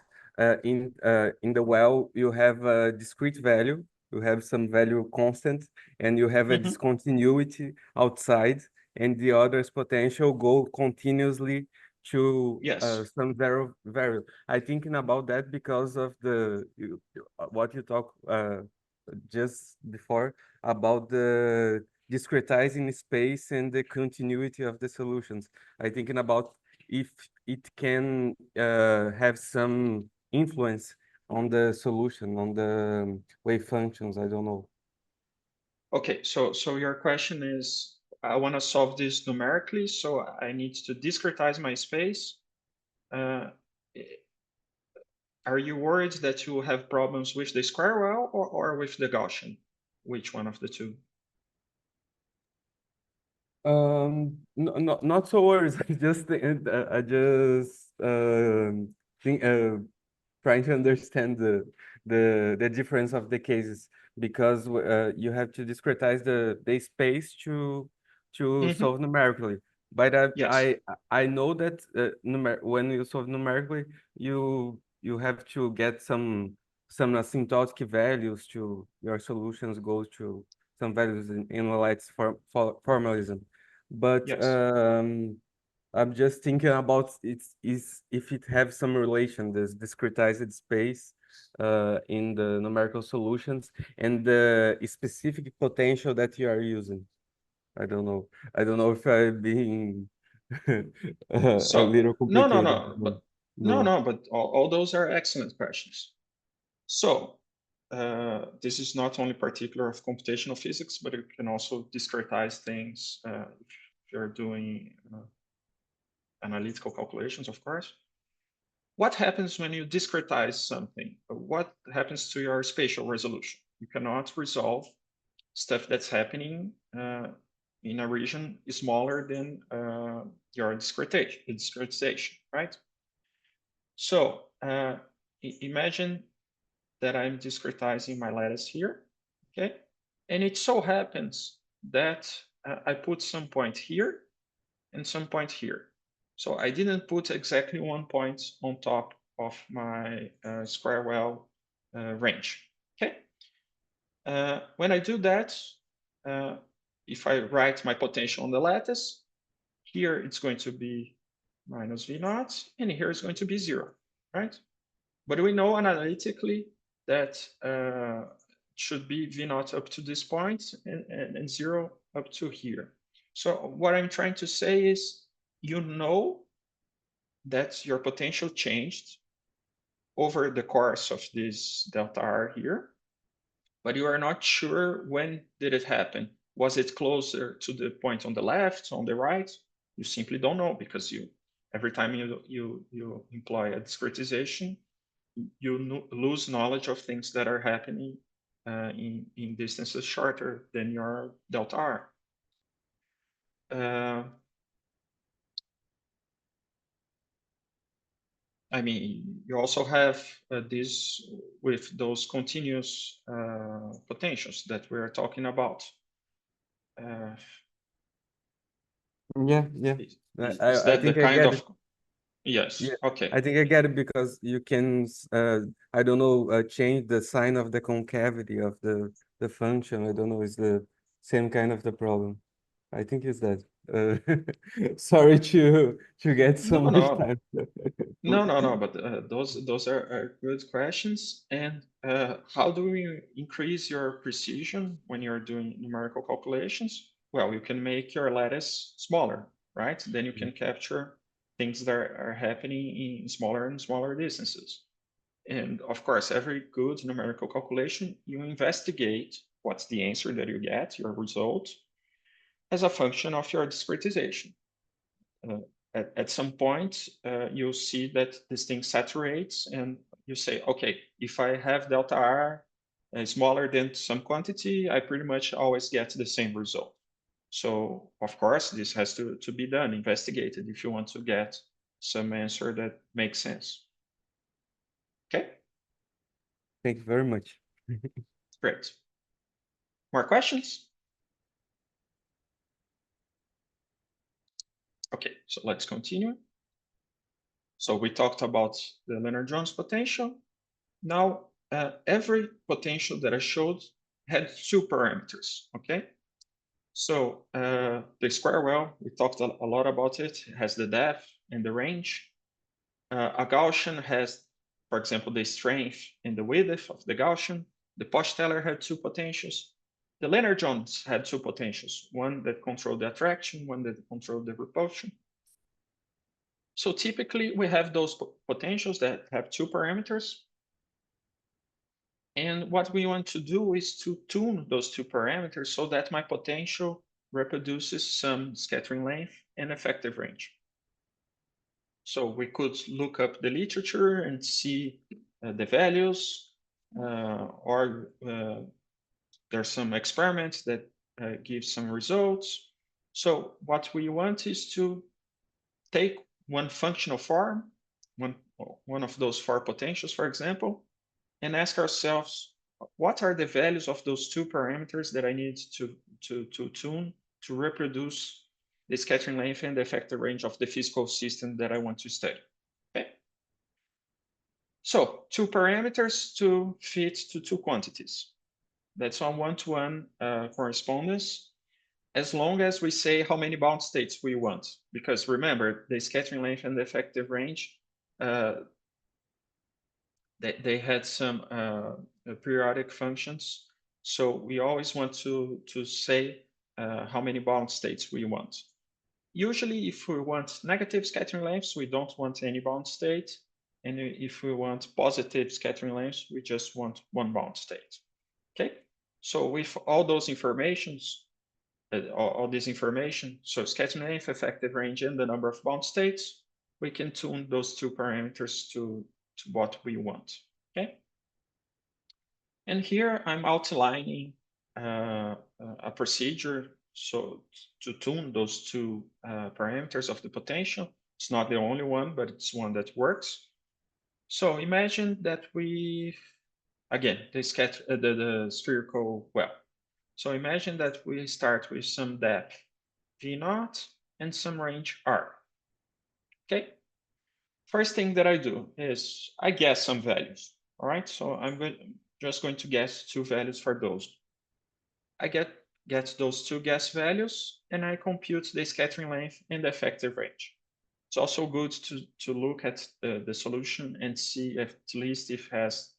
in the well, you have a discrete value, you have some value constant, and you have a discontinuity outside, and the other's potential go continuously to Yes. some variable. I thinking about that because of what you talked just before about the discretizing space and the continuity of the solutions. I thinking about if it can have some influence on the solution, on the wave functions. I don't know. Okay, so your question is, I want to solve this numerically, so I need to discretize my space. Are you worried that you will have problems with the square well or with the Gaussian? Which one of the two? No, not so worries. I just think trying to understand the difference of the cases, because you have to discretize the space to solve numerically. But Yes. I know that when you solve numerically, you have to get some asymptotic values to your solutions, go to some values in Light's formalism. But Yes. I'm just thinking about is if it have some relation, this discretized space in the numerical solutions and the specific potential that you are using. I don't know. I don't know if I'm being a So little no, no, complicated. no, No, but no. but all those are excellent questions. So this is not only particular of computational physics, but it can also discretize things if you're doing analytical calculations, of course. What happens when you discretize something? What happens to your spatial resolution? You cannot resolve stuff that's happening in a region smaller than your discretization, right? So imagine that I'm discretizing my lattice here, okay? And it so happens that I put some point here and some point here. So I didn't put exactly 1 point on top of my square well range, okay? When I do that, if I write my potential on the lattice, here it's going to be minus V naught, and here it's going to be 0, right? But we know analytically that should be V naught up to this point and 0 up to here. So what I'm trying to say is, you know that your potential changed over the course of this delta R here, but you are not sure when did it happen. Was it closer to the point on the left, on the right? You simply don't know, because every time you employ a discretization, you lose knowledge of things that are happening in distances shorter than your delta R. I mean, you also have this with those continuous potentials that we are talking about. Yeah. Is I that the think I kind get of? it. Yes. Yeah, Okay. I think I get it because you can, I don't know, change the sign of the concavity of the function. I don't know, it's the same kind of the problem. I think it's that. Sorry to get so No, much no, time. no. But those are good questions. And how do we increase your precision when you're doing numerical calculations? Well, you can make your lattice smaller, right? Then you can capture things that are happening in smaller and smaller distances. And of course, every good numerical calculation, you investigate what's the answer that you get, your result, as a function of your discretization. At some point, you'll see that this thing saturates and you say, okay, if I have delta R smaller than some quantity, I pretty much always get the same result. So of course, this has to be done, investigated, if you want to get some answer that makes sense. Okay? Thank you very much. Great. More questions? Okay, so let's continue. So we talked about the Lennard-Jones potential. Now, every potential that I showed had two parameters, okay? So the square well, we talked a lot about it. It has the depth and the range. A Gaussian has, for example, the strength and the width of the Gaussian. The Posteller had two potentials. The Lennard-Jones had two potentials, one that controlled the attraction, one that controlled the repulsion. So typically we have those potentials that have two parameters. And what we want to do is to tune those two parameters so that my potential reproduces some scattering length and effective range. So we could look up the literature and see the values, or there's some experiments that give some results. So what we want is to take one functional form, one of those four potentials, for example, and ask ourselves, what are the values of those two parameters that I need to tune to reproduce the scattering length and the effective range of the physical system that I want to study? Okay. So two parameters to fit to two quantities. That's on one-to-one correspondence, as long as we say how many bound states we want. Because remember, the scattering length and the effective range, they had some periodic functions. So we always want to say how many bound states we want. Usually, if we want negative scattering lengths, we don't want any bound state. And if we want positive scattering lengths, we just want one bound state. Okay, so with all those informations, all this information, so scattering length, effective range, and the number of bound states, we can tune those two parameters to what we want. Okay, and here I'm outlining a procedure so to tune those two parameters of the potential. It's not the only one, but it's one that works. So imagine that we, again, the spherical well. So imagine that we start with some depth V0 and some range R. Okay. First thing that I do is I guess some values. All right. So I'm just going to guess two values for those. I get those two guess values and I compute the scattering length and the effective range. It's also good to look at the solution and see if, at least if it has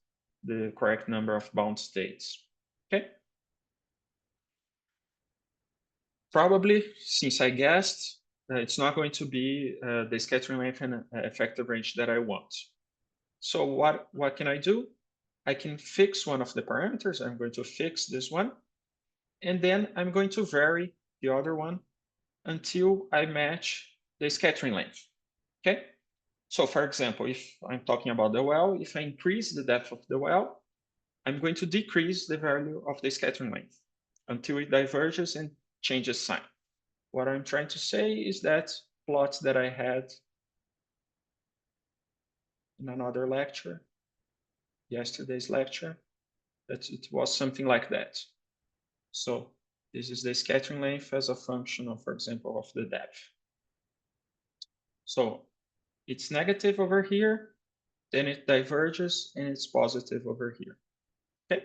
the correct number of bound states. Okay. Probably, since I guessed, it's not going to be the scattering length and effective range that I want. So what can I do? I can fix one of the parameters. I'm going to fix this one. And then I'm going to vary the other one until I match the scattering length. Okay? So for example, if I'm talking about the well, if I increase the depth of the well, I'm going to decrease the value of the scattering length until it diverges and changes sign. what I'm trying to say is that plot that I had in another lecture, yesterday's lecture, that it was something like that. So this is the scattering length as a function of, for example, of the depth. So it's negative over here, then it diverges, and it's positive over here. Okay.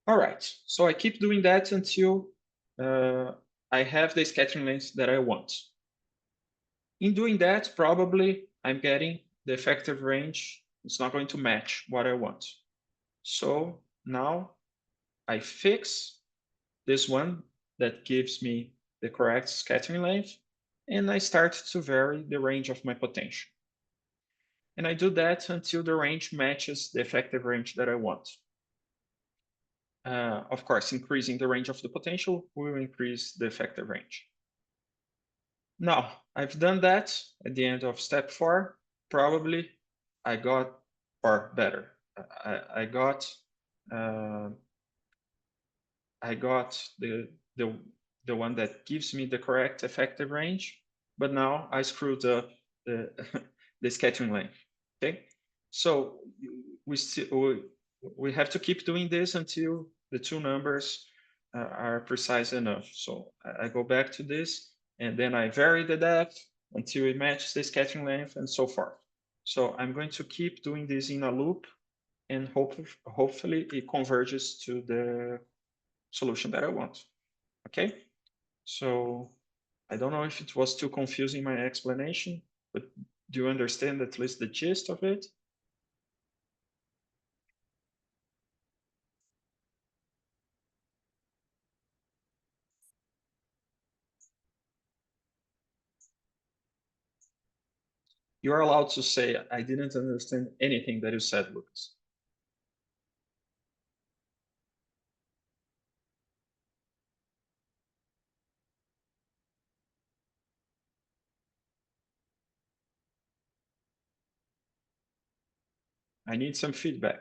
All right. So I keep doing that until I have the scattering length that I want. In doing that, probably I'm getting the effective range. It's not going to match what I want. So now I fix this one that gives me the correct scattering length, and I start to vary the range of my potential. And I do that until the range matches the effective range that I want. Of course, increasing the range of the potential will increase the effective range. Now, I've done that at the end of step 4. Probably I got, or better, I got the one that gives me the correct effective range, but now I screwed up the, the scattering length. Okay, so we have to keep doing this until the two numbers are precise enough. So I go back to this, and then I vary the depth until it matches the scattering length, and so forth. So I'm going to keep doing this in a loop, and hopefully it converges to the solution that I want. Okay, so I don't know if it was too confusing, my explanation, but do you understand at least the gist of it? You're allowed to say, I didn't understand anything that you said, Lucas. I need some feedback.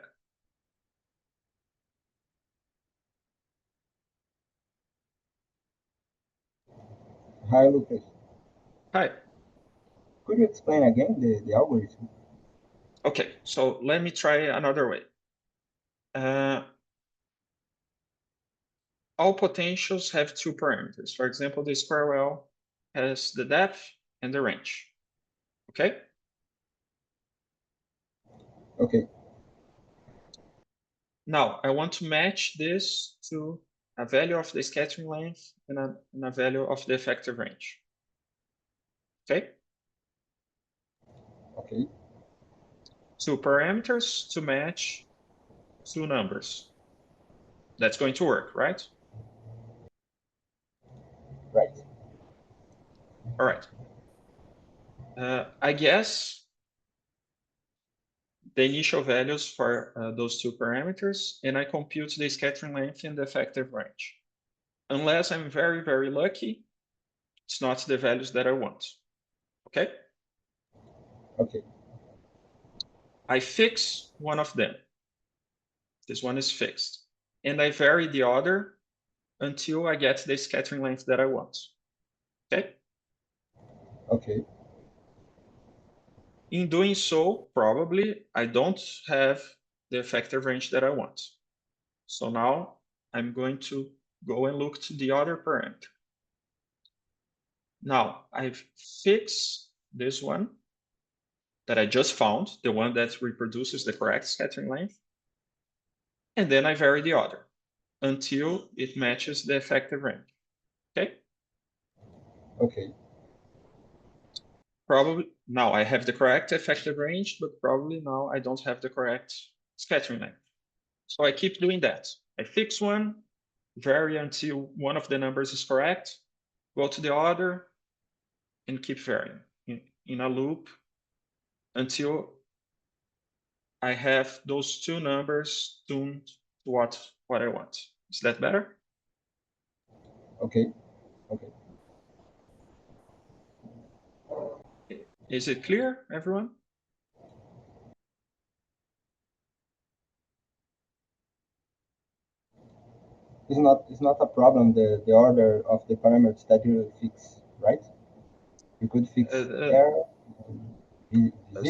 Hi, Lucas. Hi. Could you explain again the algorithm? Okay, so let me try another way. All potentials have two parameters. For example, the square well has the depth and the range. Okay? Okay. Now, I want to match this to a value of the scattering length and a value of the effective range. Okay? Okay. Two parameters to match two numbers. That's going to work, right? Right. All right. I guess the initial values for those two parameters, and I compute the scattering length and the effective range. Unless I'm very, very lucky, it's not the values that I want. Okay? Okay. I fix one of them. This one is fixed. And I vary the other until I get the scattering length that I want. Okay? Okay. In doing so, probably I don't have the effective range that I want. So now I'm going to go and look to the other parameter. Now I've fixed this one that I just found, the one that reproduces the correct scattering length. And then I vary the other until it matches the effective range. Okay? Okay. Probably now I have the correct effective range, but probably now I don't have the correct scattering length. So I keep doing that. I fix one, vary until one of the numbers is correct, go to the other, and keep varying in a loop until I have those two numbers tuned to what I want. Is that better? Okay. Okay. Is it clear, everyone? it's not a problem, the order of the parameters that you fix, right? You could fix air,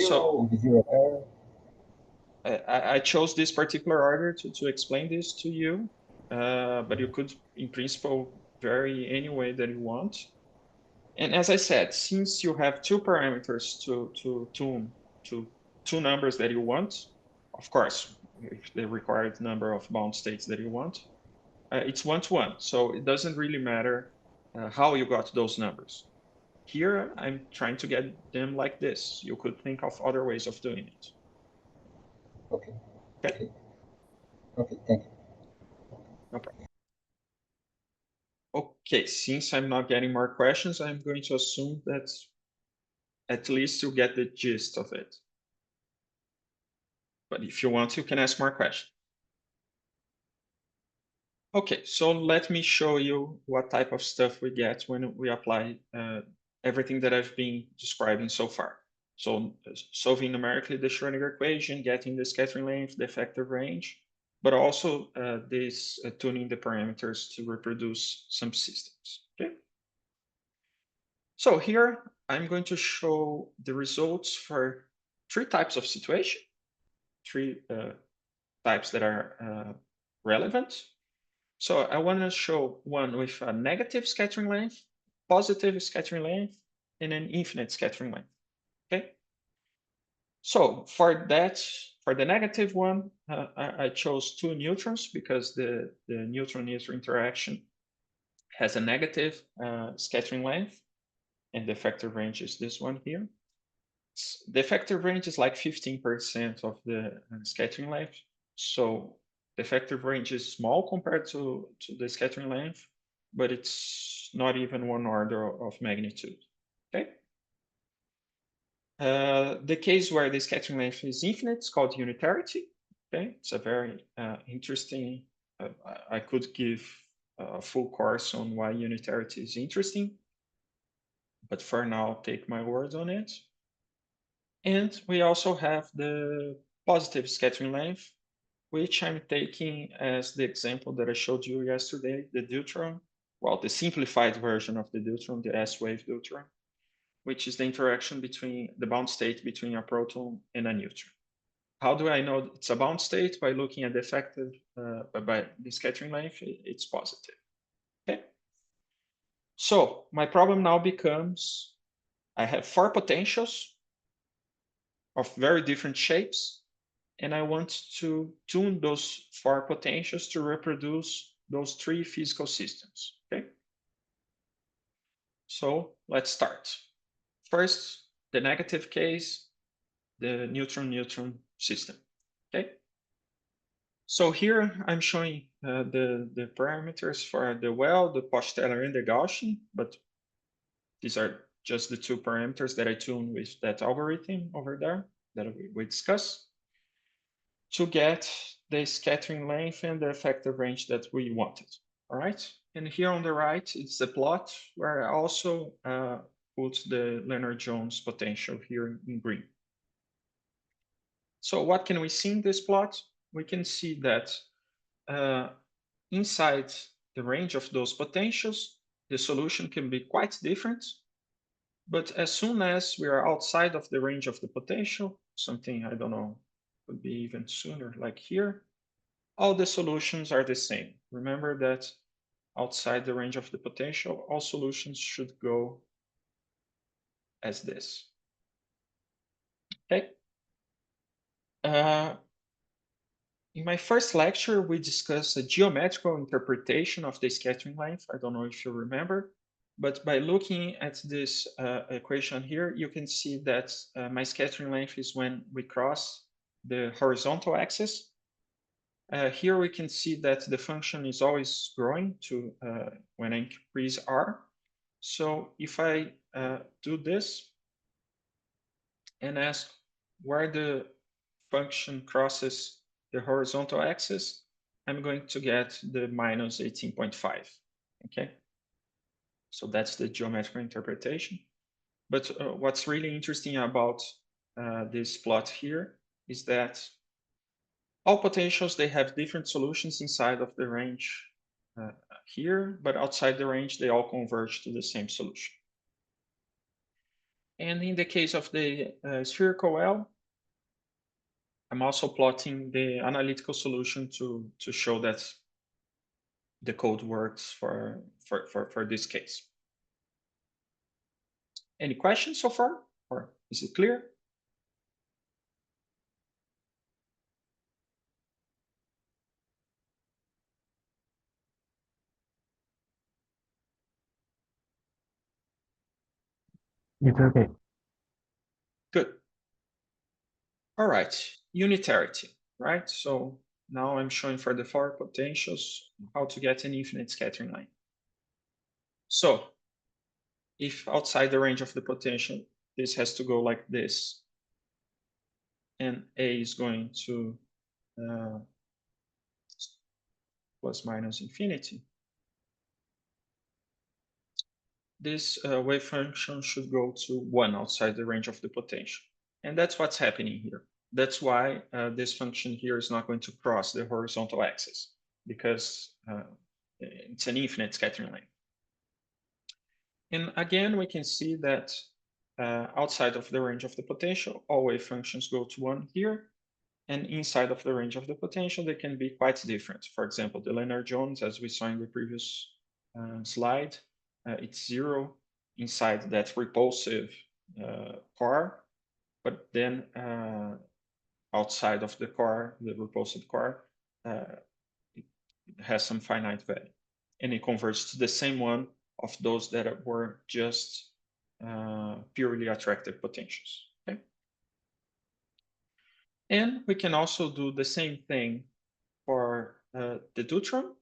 So V0 air. I chose this particular order to explain this to you, but you could, in principle, vary any way that you want. And as I said, since you have two parameters to tune to two numbers that you want, of course, if the required number of bound states that you want, it's one-to-one. So it doesn't really matter how you got those numbers. Here, I'm trying to get them like this. You could think of other ways of doing it. Okay. Okay. Okay, thank you. No problem. Okay, since I'm not getting more questions, I'm going to assume that at least you get the gist of it. But if you want, you can ask more questions. Okay, so let me show you what type of stuff we get when we apply everything that I've been describing so far. So solving numerically the Schrodinger equation, getting the scattering length, the effective range, but also this tuning the parameters to reproduce some systems. Okay. So here I'm going to show the results for three types of situation, three types that are relevant. So I want to show one with a negative scattering length, positive scattering length, and an infinite scattering length. Okay. So for that, for the negative one, I chose two neutrons because the neutron-neutron interaction has a negative scattering length, and the effective range is this one here. The effective range is like 15% of the scattering length. So the effective range is small compared to the scattering length, but it's not even one order of magnitude. Okay. The case where the scattering length is infinite is called unitarity. Okay, it's a very interesting. I could give a full course on why unitarity is interesting, but for now, take my word on it. And we also have the positive scattering length, which I'm taking as the example that I showed you yesterday, the deuteron, well, the simplified version of the deuteron, the S-wave deuteron, which is the interaction between the bound state between a proton and a neutron. How do I know it's a bound state? By looking at the effective, by the scattering length, it's positive. Okay. So my problem now becomes, I have four potentials of very different shapes, and I want to tune those four potentials to reproduce those three physical systems. Okay. So let's start. First, the negative case, the neutron-neutron system. Okay. So here I'm showing the parameters for the well, the Postteller, and the Gaussian, but these are just the two parameters that I tune with that algorithm over there that we discussed to get the scattering length and the effective range that we wanted. All right. And here on the right, it's the plot where I also put the Lennard-Jones potential here in green. So what can we see in this plot? We can see that inside the range of those potentials, the solution can be quite different. But as soon as we are outside of the range of the potential, something, I don't know, could be even sooner, like here, all the solutions are the same. Remember that outside the range of the potential, all solutions should go as this. Okay. In my first lecture, we discussed a geometrical interpretation of the scattering length. I don't know if you remember, but by looking at this equation here, you can see that my scattering length is when we cross the horizontal axis. Here we can see that the function is always growing to when I increase r. So if I do this and ask where the function crosses the horizontal axis, I'm going to get the minus 18.5. Okay. So that's the geometrical interpretation. But what's really interesting about this plot here is that all potentials, they have different solutions inside of the range here, but outside the range, they all converge to the same solution. And in the case of the spherical L, I'm also plotting the analytical solution to show that the code works for this case. Any questions so far, or is it clear? It's okay. Good. All right, unitarity, right? So now I'm showing for the 4 potentials how to get an infinite scattering line. So if outside the range of the potential, this has to go like this, and A is going to plus minus infinity, this wave function should go to 1 outside the range of the potential. And that's what's happening here. That's why this function here is not going to cross the horizontal axis, because it's an infinite scattering line. And again, we can see that outside of the range of the potential, all wave functions go to 1 here. And inside of the range of the potential, they can be quite different. For example, the Lennard-Jones, as we saw in the previous slide, it's 0 inside that repulsive core, but then outside of the core, the repulsive core, it has some finite value. And it converts to the same one of those that were just purely attractive potentials. Okay? And we can also do the same thing for the deuteron.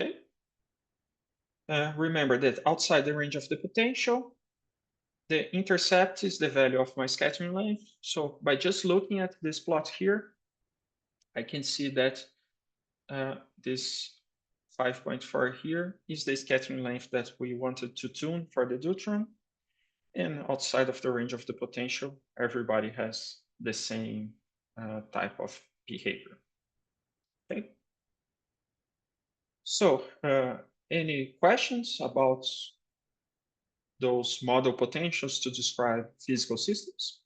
Okay. Remember that outside the range of the potential, the intercept is the value of my scattering length. So by just looking at this plot here, I can see that this 5.4 here is the scattering length that we wanted to tune for the deuteron. And outside of the range of the potential, everybody has the same type of behavior. Okay. So any questions about those model potentials to describe physical systems?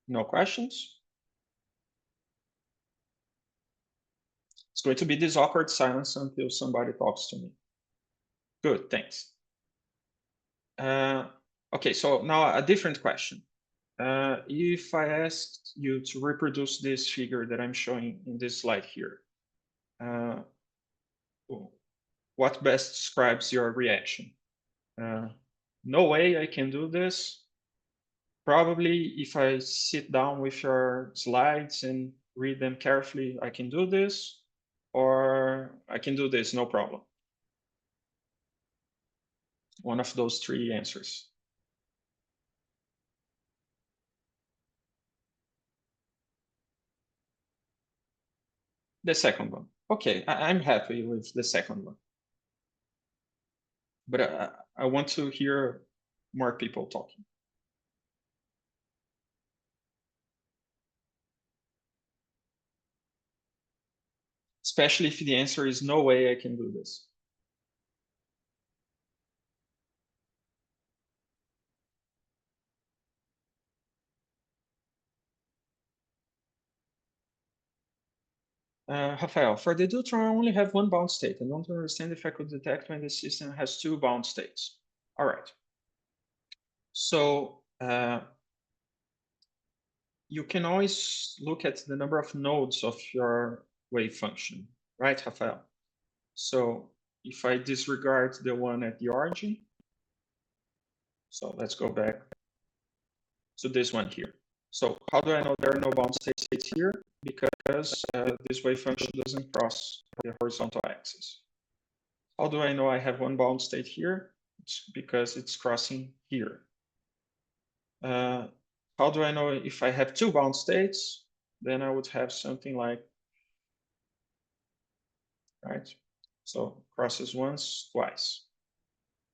No questions? It's going to be this awkward silence until somebody talks to me. Good, thanks. Okay, so now a different question. If I asked you to reproduce this figure that I'm showing in this slide here, what best describes your reaction? No way I can do this. Probably if I sit down with your slides and read them carefully, I can do this, or I can do this, no problem. One of those 3 answers. The second one. Okay, I'm happy with the second one. But I want to hear more people talking. Especially if the answer is no way I can do this. Rafael, for the deuteron, I only have 1 bound state. I don't understand if I could detect when the system has 2 bound states. All right. So you can always look at the number of nodes of your wave function, right, Rafael? So if I disregard the one at the origin, so let's go back to this one here. So how do I know there are no bound states here? Because this wave function doesn't cross the horizontal axis. How do I know I have 1 bound state here? It's because it's crossing here. How do I know if I have 2 bound states? then I would have something like, right? So crosses once, twice.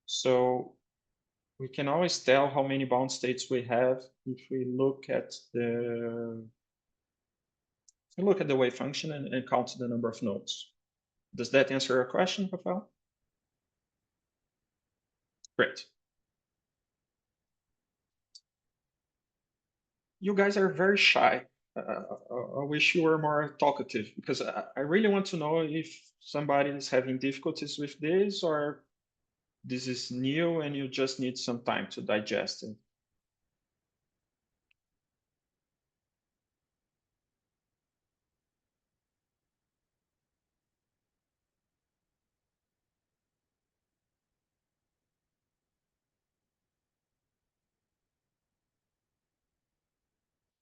So we can always tell how many bound states we have if we look at the wave function and count the number of nodes. Does that answer your question, Rafael? Great. You guys are very shy. I wish you were more talkative, because I really want to know if somebody is having difficulties with this, or this is new and you just need some time to digest it.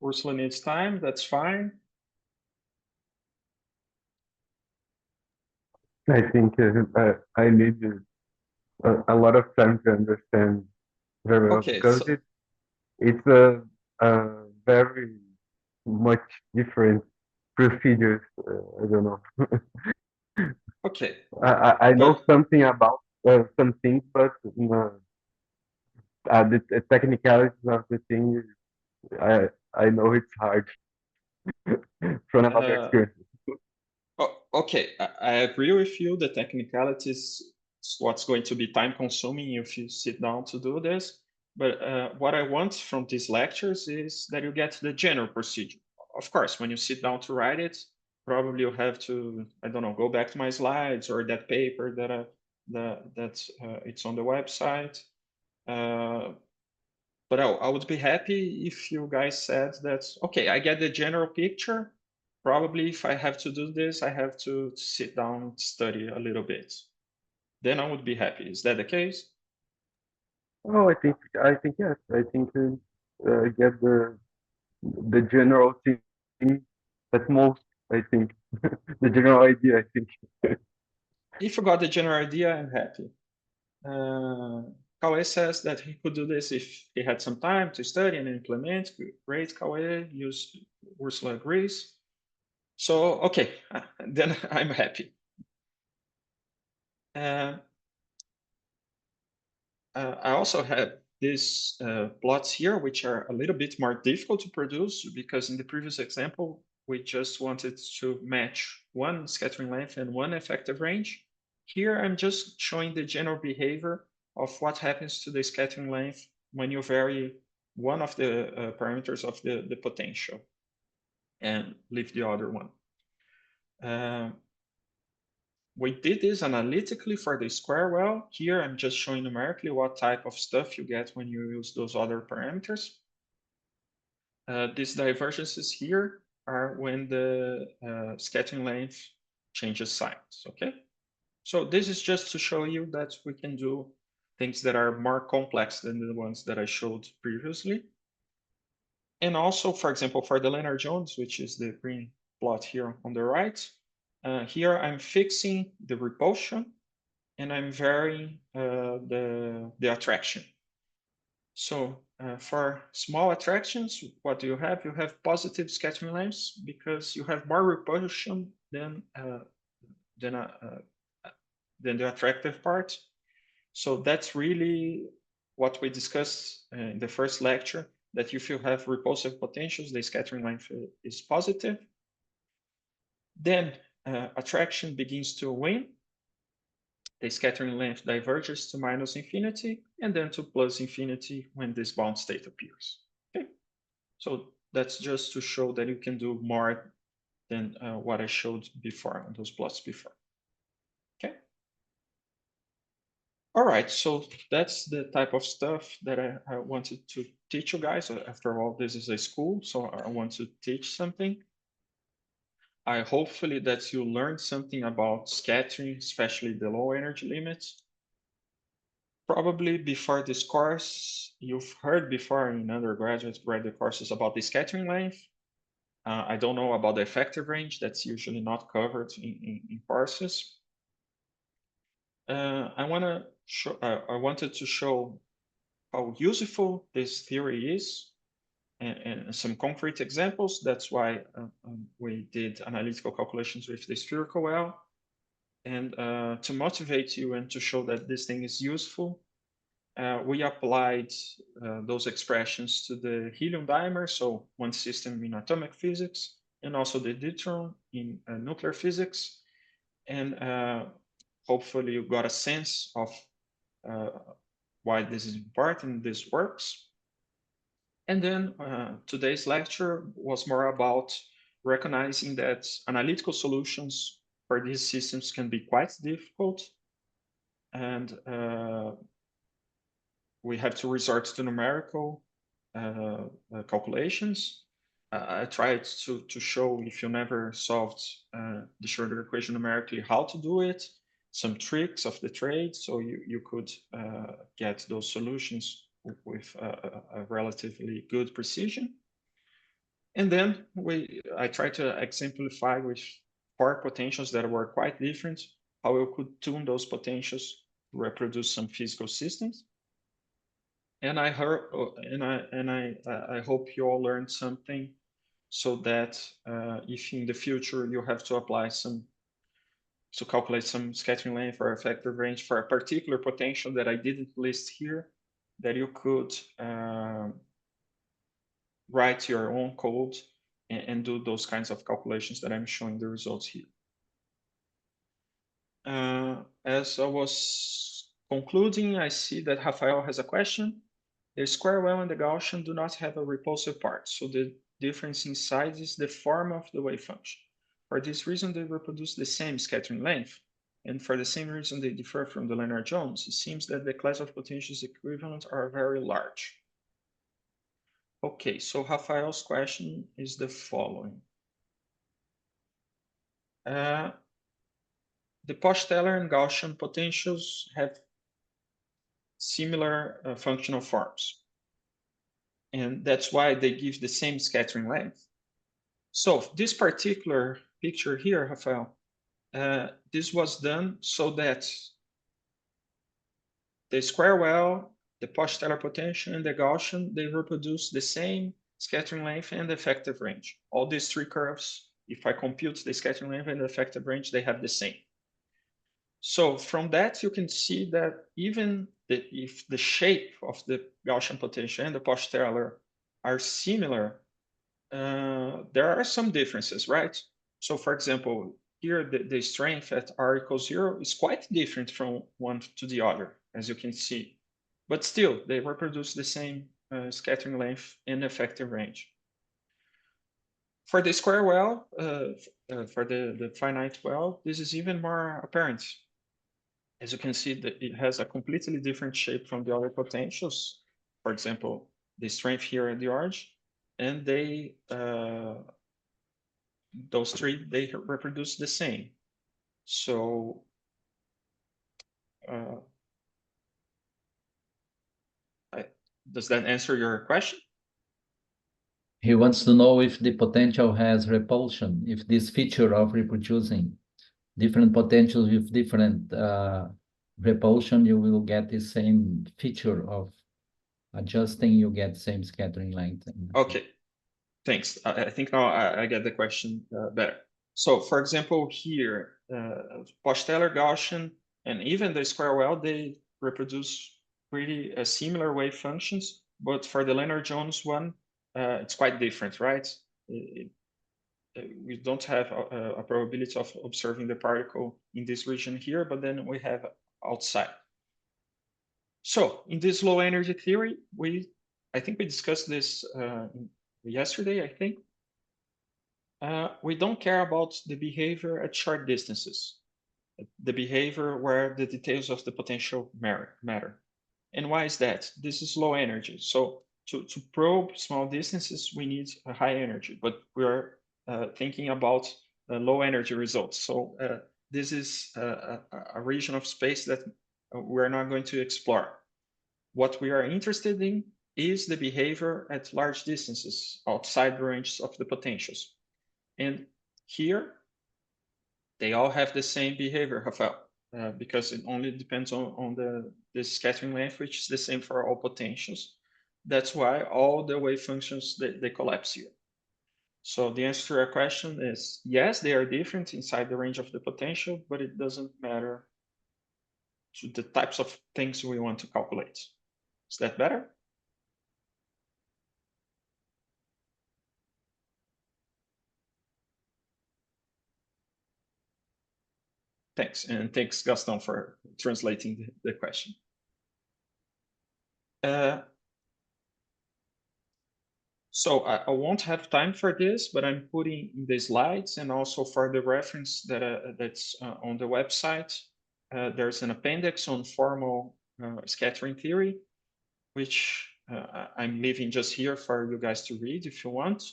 Ursula needs time, that's fine. I think I need a lot of time to understand very well, Okay, because so it's a very much different procedures. I don't know. okay, I know but something about some things, but the technicalities of the thing, I know it's hard from another experience. okay, I agree with you. The technicalities is what's going to be time consuming if you sit down to do this. But what I want from these lectures is that you get the general procedure. Of course, when you sit down to write it, probably you have to, I don't know, go back to my slides or that paper that it's on the website. But I would be happy if you guys said that, okay, I get the general picture. Probably if I have to do this, I have to sit down and study a little bit. Then I would be happy. Is that the case? Oh, I think yes. I think get the general thing at most. I think the general idea. I think. If you got the general idea, I'm happy. Cauê says that he could do this if he had some time to study and implement. Great, Cauê. Ursula agrees. So, okay, then I'm happy. I also have these plots here, which are a little bit more difficult to produce, because in the previous example, we just wanted to match one scattering length and one effective range. Here, I'm just showing the general behavior of what happens to the scattering length when you vary one of the parameters of the potential and leave the other one. We did this analytically for the square well. Here, I'm just showing numerically what type of stuff you get when you use those other parameters. These divergences here are when the scattering length changes signs, okay? So this is just to show you that we can do things that are more complex than the ones that I showed previously. And also, for example, for the Lennard-Jones, which is the green plot here on the right, here I'm fixing the repulsion and I'm varying the attraction. So for small attractions, what do you have? You have positive scattering lengths because you have more repulsion than the attractive part. So that's really what we discussed in the first lecture, that if you have repulsive potentials, the scattering length is positive. Then attraction begins to wane. The scattering length diverges to minus infinity and then to plus infinity when this bound state appears. Okay, so that's just to show that you can do more than what I showed before on those plots before. Okay. All right, so that's the type of stuff that I wanted to teach you guys. After all, this is a school, so I want to teach something. I hopefully that you learned something about scattering, especially the low energy limits. Probably before this course, you've heard before in undergraduate graduate courses about the scattering length. I don't know about the effective range. That's usually not covered in courses. I wanted to show how useful this theory is. and some concrete examples. That's why we did analytical calculations with the spherical well. And to motivate you and to show that this thing is useful, we applied those expressions to the helium dimer, so one system in atomic physics, and also the deuteron in nuclear physics. And hopefully you got a sense of why this is important, this works. And then today's lecture was more about recognizing that analytical solutions for these systems can be quite difficult. And we have to resort to numerical calculations. I tried to show, if you never solved the Schrödinger equation numerically, how to do it, some tricks of the trade, so you could get those solutions with a relatively good precision. And then I tried to exemplify with 4 potentials that were quite different, how we could tune those potentials to reproduce some physical systems. And I hope you all learned something, so that if in the future you have to apply to calculate some scattering length or effective range for a particular potential that I didn't list here, that you could write your own code and do those kinds of calculations that I'm showing the results here. As I was concluding, I see that Rafael has a question. The square well and the Gaussian do not have a repulsive part, so the difference in size is the form of the wave function. For this reason, they reproduce the same scattering length, and for the same reason they differ from the Lennard-Jones. It seems that the class of potentials equivalent are very large. Okay, so Rafael's question is the following. The Poch-Teller and Gaussian potentials have similar functional forms, and that's why they give the same scattering length. So this particular picture here, Rafael, this was done so that the square well, the Poch-Teller potential, and the Gaussian, they reproduce the same scattering length and effective range. All these 3 curves, if I compute the scattering length and the effective range, they have the same. So from that, you can see that even if the shape of the Gaussian potential and the Poch-Teller are similar, there are some differences, right? So for example, here the strength at r equals 0 is quite different from one to the other, as you can see. But still, they reproduce the same scattering length and effective range. For the square well, for the finite well, this is even more apparent. As you can see, that it has a completely different shape from the other potentials. For example, the strength here at the origin, and those 3, they reproduce the same. So does that answer your question? He wants to know if the potential has repulsion, if this feature of reproducing different potentials with different repulsion, you will get the same feature of adjusting, you get the same scattering length. Okay, thanks. I think now I get the question better. So for example, here, Poch-Teller, Gaussian, and even the square well, they reproduce pretty similar wave functions, but for the Lennard-Jones one, it's quite different, right? We don't have a probability of observing the particle in this region here, but then we have outside. So in this low energy theory, I think we discussed this yesterday, I think. We don't care about the behavior at short distances, the behavior where the details of the potential matter. And why is that? This is low energy. So to probe small distances, we need a high energy, but we are thinking about low energy results. So this is a region of space that we're not going to explore. What we are interested in is the behavior at large distances outside the range of the potentials. And here, they all have the same behavior, Rafael, because it only depends on the scattering length, which is the same for all potentials. that's why all the wave functions, they collapse here. So the answer to your question is yes, they are different inside the range of the potential, but it doesn't matter to the types of things we want to calculate. Is that better? Thanks, and thanks Gaston for translating the question. So I won't have time for this, but I'm putting in the slides and also for the reference that's on the website. There's an appendix on formal scattering theory, which I'm leaving just here for you guys to read if you want.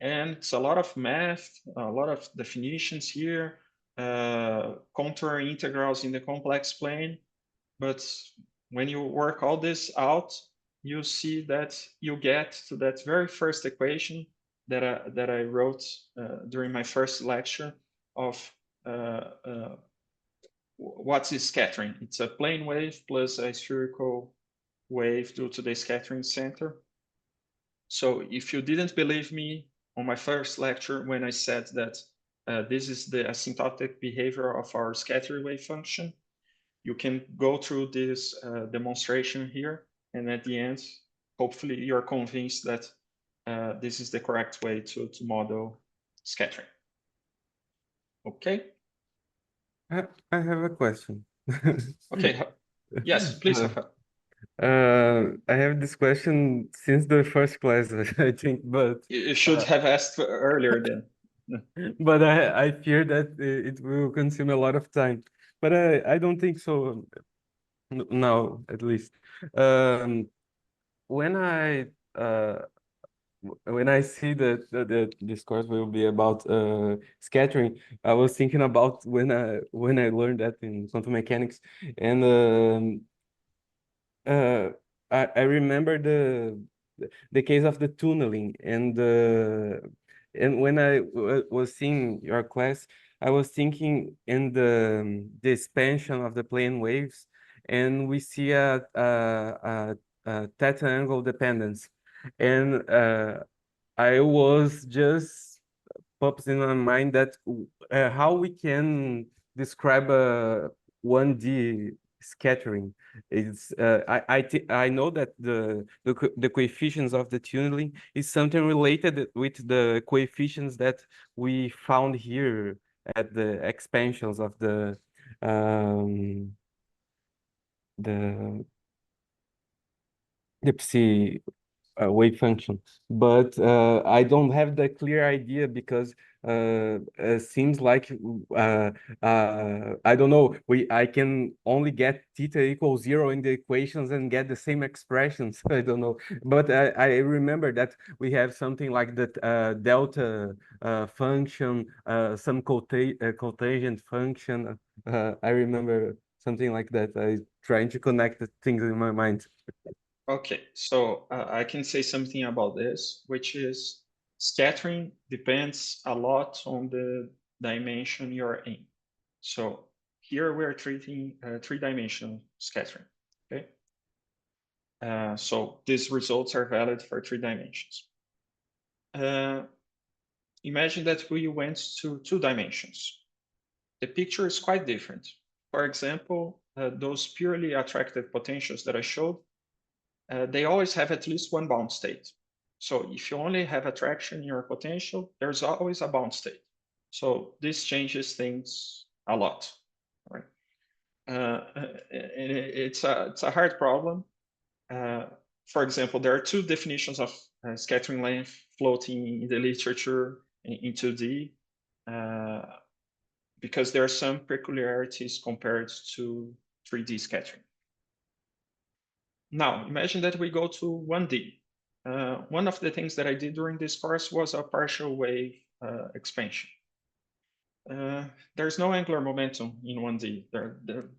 And it's a lot of math, a lot of definitions here, contour integrals in the complex plane. But when you work all this out, you see that you get to that very first equation that I wrote during my first lecture of what is scattering. It's a plane wave plus a spherical wave due to the scattering center. So if you didn't believe me on my first lecture when I said that this is the asymptotic behavior of our scattering wave function, you can go through this demonstration here, and at the end, hopefully you're convinced that this is the correct way to model scattering. Okay? I have a question. Okay, yes, please. I have this question since the first class, I think, but You should have asked earlier then. but I fear that it will consume a lot of time. But I don't think so now, at least. When I see that this course will be about scattering, I was thinking about when I learned that in quantum mechanics, and I remember the case of the tunneling, and when I was seeing your class, I was thinking in the expansion of the plane waves, and we see a theta angle dependence, and I was just pops in my mind that how we can describe a 1D scattering. It's I know that the coefficients of the tunneling is something related with the coefficients that we found here at the expansions of the psi wave function, but I don't have the clear idea because seems like I don't know. I can only get theta equals 0 in the equations and get the same expressions. I don't know, but I remember that we have something like the delta function, some cotangent function. I remember something like that. I trying to connect the things in my mind. Okay, so I can say something about this, which is scattering depends a lot on the dimension you're in. So here we're treating three-dimensional scattering, okay? So these results are valid for 3 dimensions. Imagine that we went to 2 dimensions. The picture is quite different. For example, those purely attractive potentials that I showed, they always have at least one bound state. So if you only have attraction in your potential, there's always a bound state. So this changes things a lot, right? And it's a hard problem. For example, there are 2 definitions of scattering length floating in the literature in 2D, because there are some peculiarities compared to 3D scattering. Now, imagine that we go to 1D. One of the things that I did during this course was a partial wave expansion. There's no angular momentum in 1D. There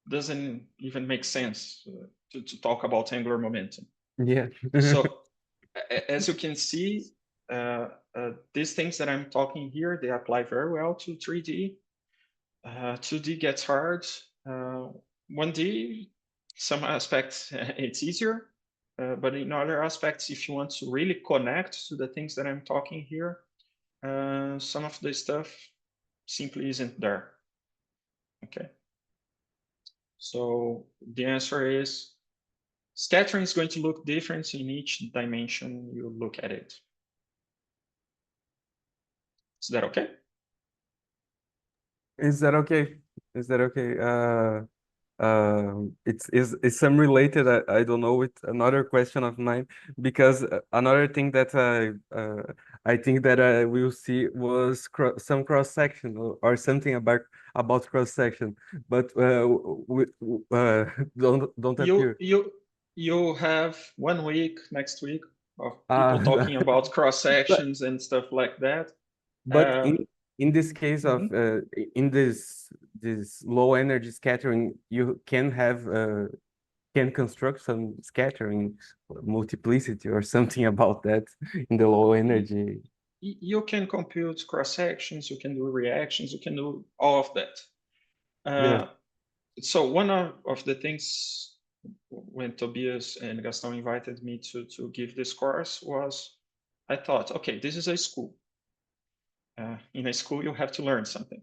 doesn't even make sense to talk about angular momentum. Yeah. So as you can see, these things that I'm talking here, they apply very well to 3D. 2D gets hard. 1D, some aspects, it's easier. But in other aspects, if you want to really connect to the things that I'm talking here, some of the stuff simply isn't there. Okay. So the answer is scattering is going to look different in each dimension you look at it. Is that okay? Is that okay? Is that okay? It's some related. I don't know, with another question of mine, because another thing that I think that I will see was some cross section, or something about cross section, but don't appear. You have 1 week next week of people talking about cross sections and stuff like that. But in this case of in this low energy scattering, you can have can construct some scattering multiplicity or something about that in the low energy. You can compute cross sections, you can do reactions, you can do all of that. Yeah. So one of the things when Tobias and Gaston invited me to give this course was, I thought, okay, this is a school. In a school, you have to learn something.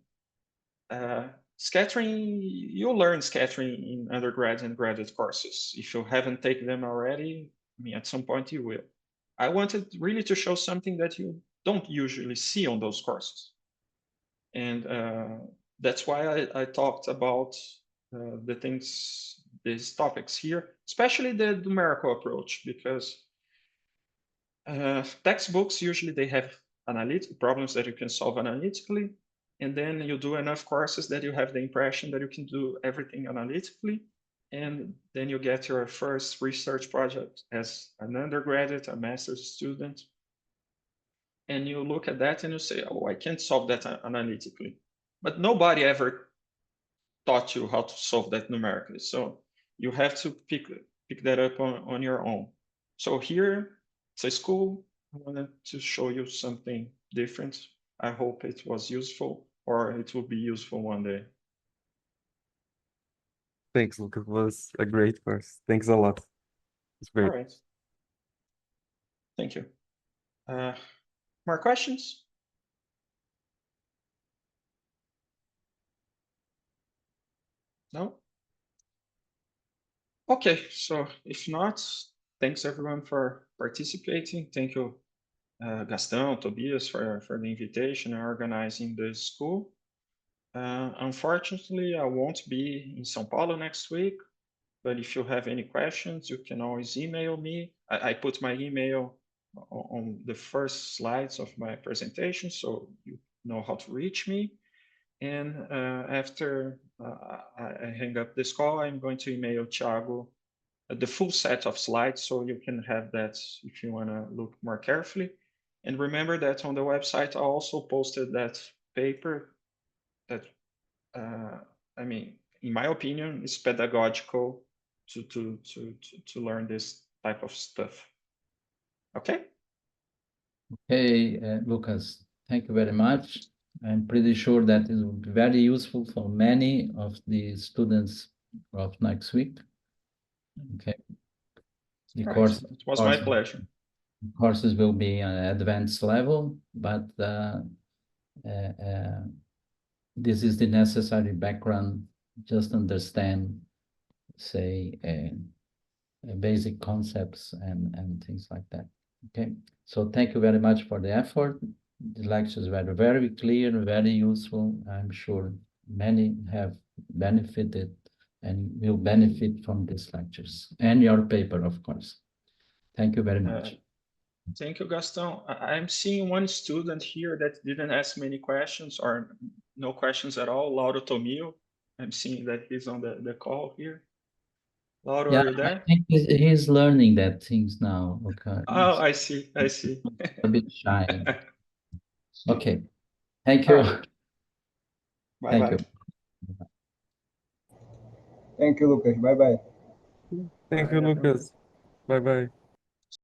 Scattering, you learn scattering in undergrad and graduate courses. If you haven't taken them already, I mean, at some point you will. I wanted really to show something that you don't usually see on those courses. And that's why I talked about the things, these topics here, especially the numerical approach, because textbooks, usually they have analytic problems that you can solve analytically. And then you do enough courses that you have the impression that you can do everything analytically. And then you get your first research project as an undergraduate, a master's student. And you look at that and you say, oh, I can't solve that analytically. But nobody ever taught you how to solve that numerically. So you have to pick that up on your own. So here, it's a school. I wanted to show you something different. I hope it was useful, or it will be useful one day. Thanks, Luke. It was a great course. Thanks a lot. It's great. All right. Thank you. More questions? No? Okay, so if not, thanks everyone for participating. Thank you, Gaston, Tobias, for the invitation and organizing the school. Unfortunately, I won't be in São Paulo next week, but if you have any questions, you can always email me. I put my email on the first slides of my presentation, so you know how to reach me. And after I hang up this call, I'm going to email Thiago the full set of slides, so you can have that if you want to look more carefully. And remember that on the website, I also posted that paper that, I mean, in my opinion, is pedagogical to learn this type of stuff. Okay? Okay, Lucas, thank you very much. I'm pretty sure that it will be very useful for many of the students of next week. Okay. The course, it was my pleasure. Courses will be an advanced level, but this is the necessary background. Just understand, say, basic concepts and things like that. Okay, so thank you very much for the effort. The lectures were very clear, very useful. I'm sure many have benefited and will benefit from these lectures and your paper, of course. Thank you very much. Thank you, Gaston. I'm seeing one student here that didn't ask many questions or no questions at all, Lauro Tomio. I'm seeing that he's on the call here. Lauro, are you there? I think he's learning that things now. Okay. Oh, I see. I see. A bit shy. Okay. Thank you. Right. Bye-bye. Thank you. Thank you, Lucas. Bye-bye. Thank you, Lucas. Bye-bye.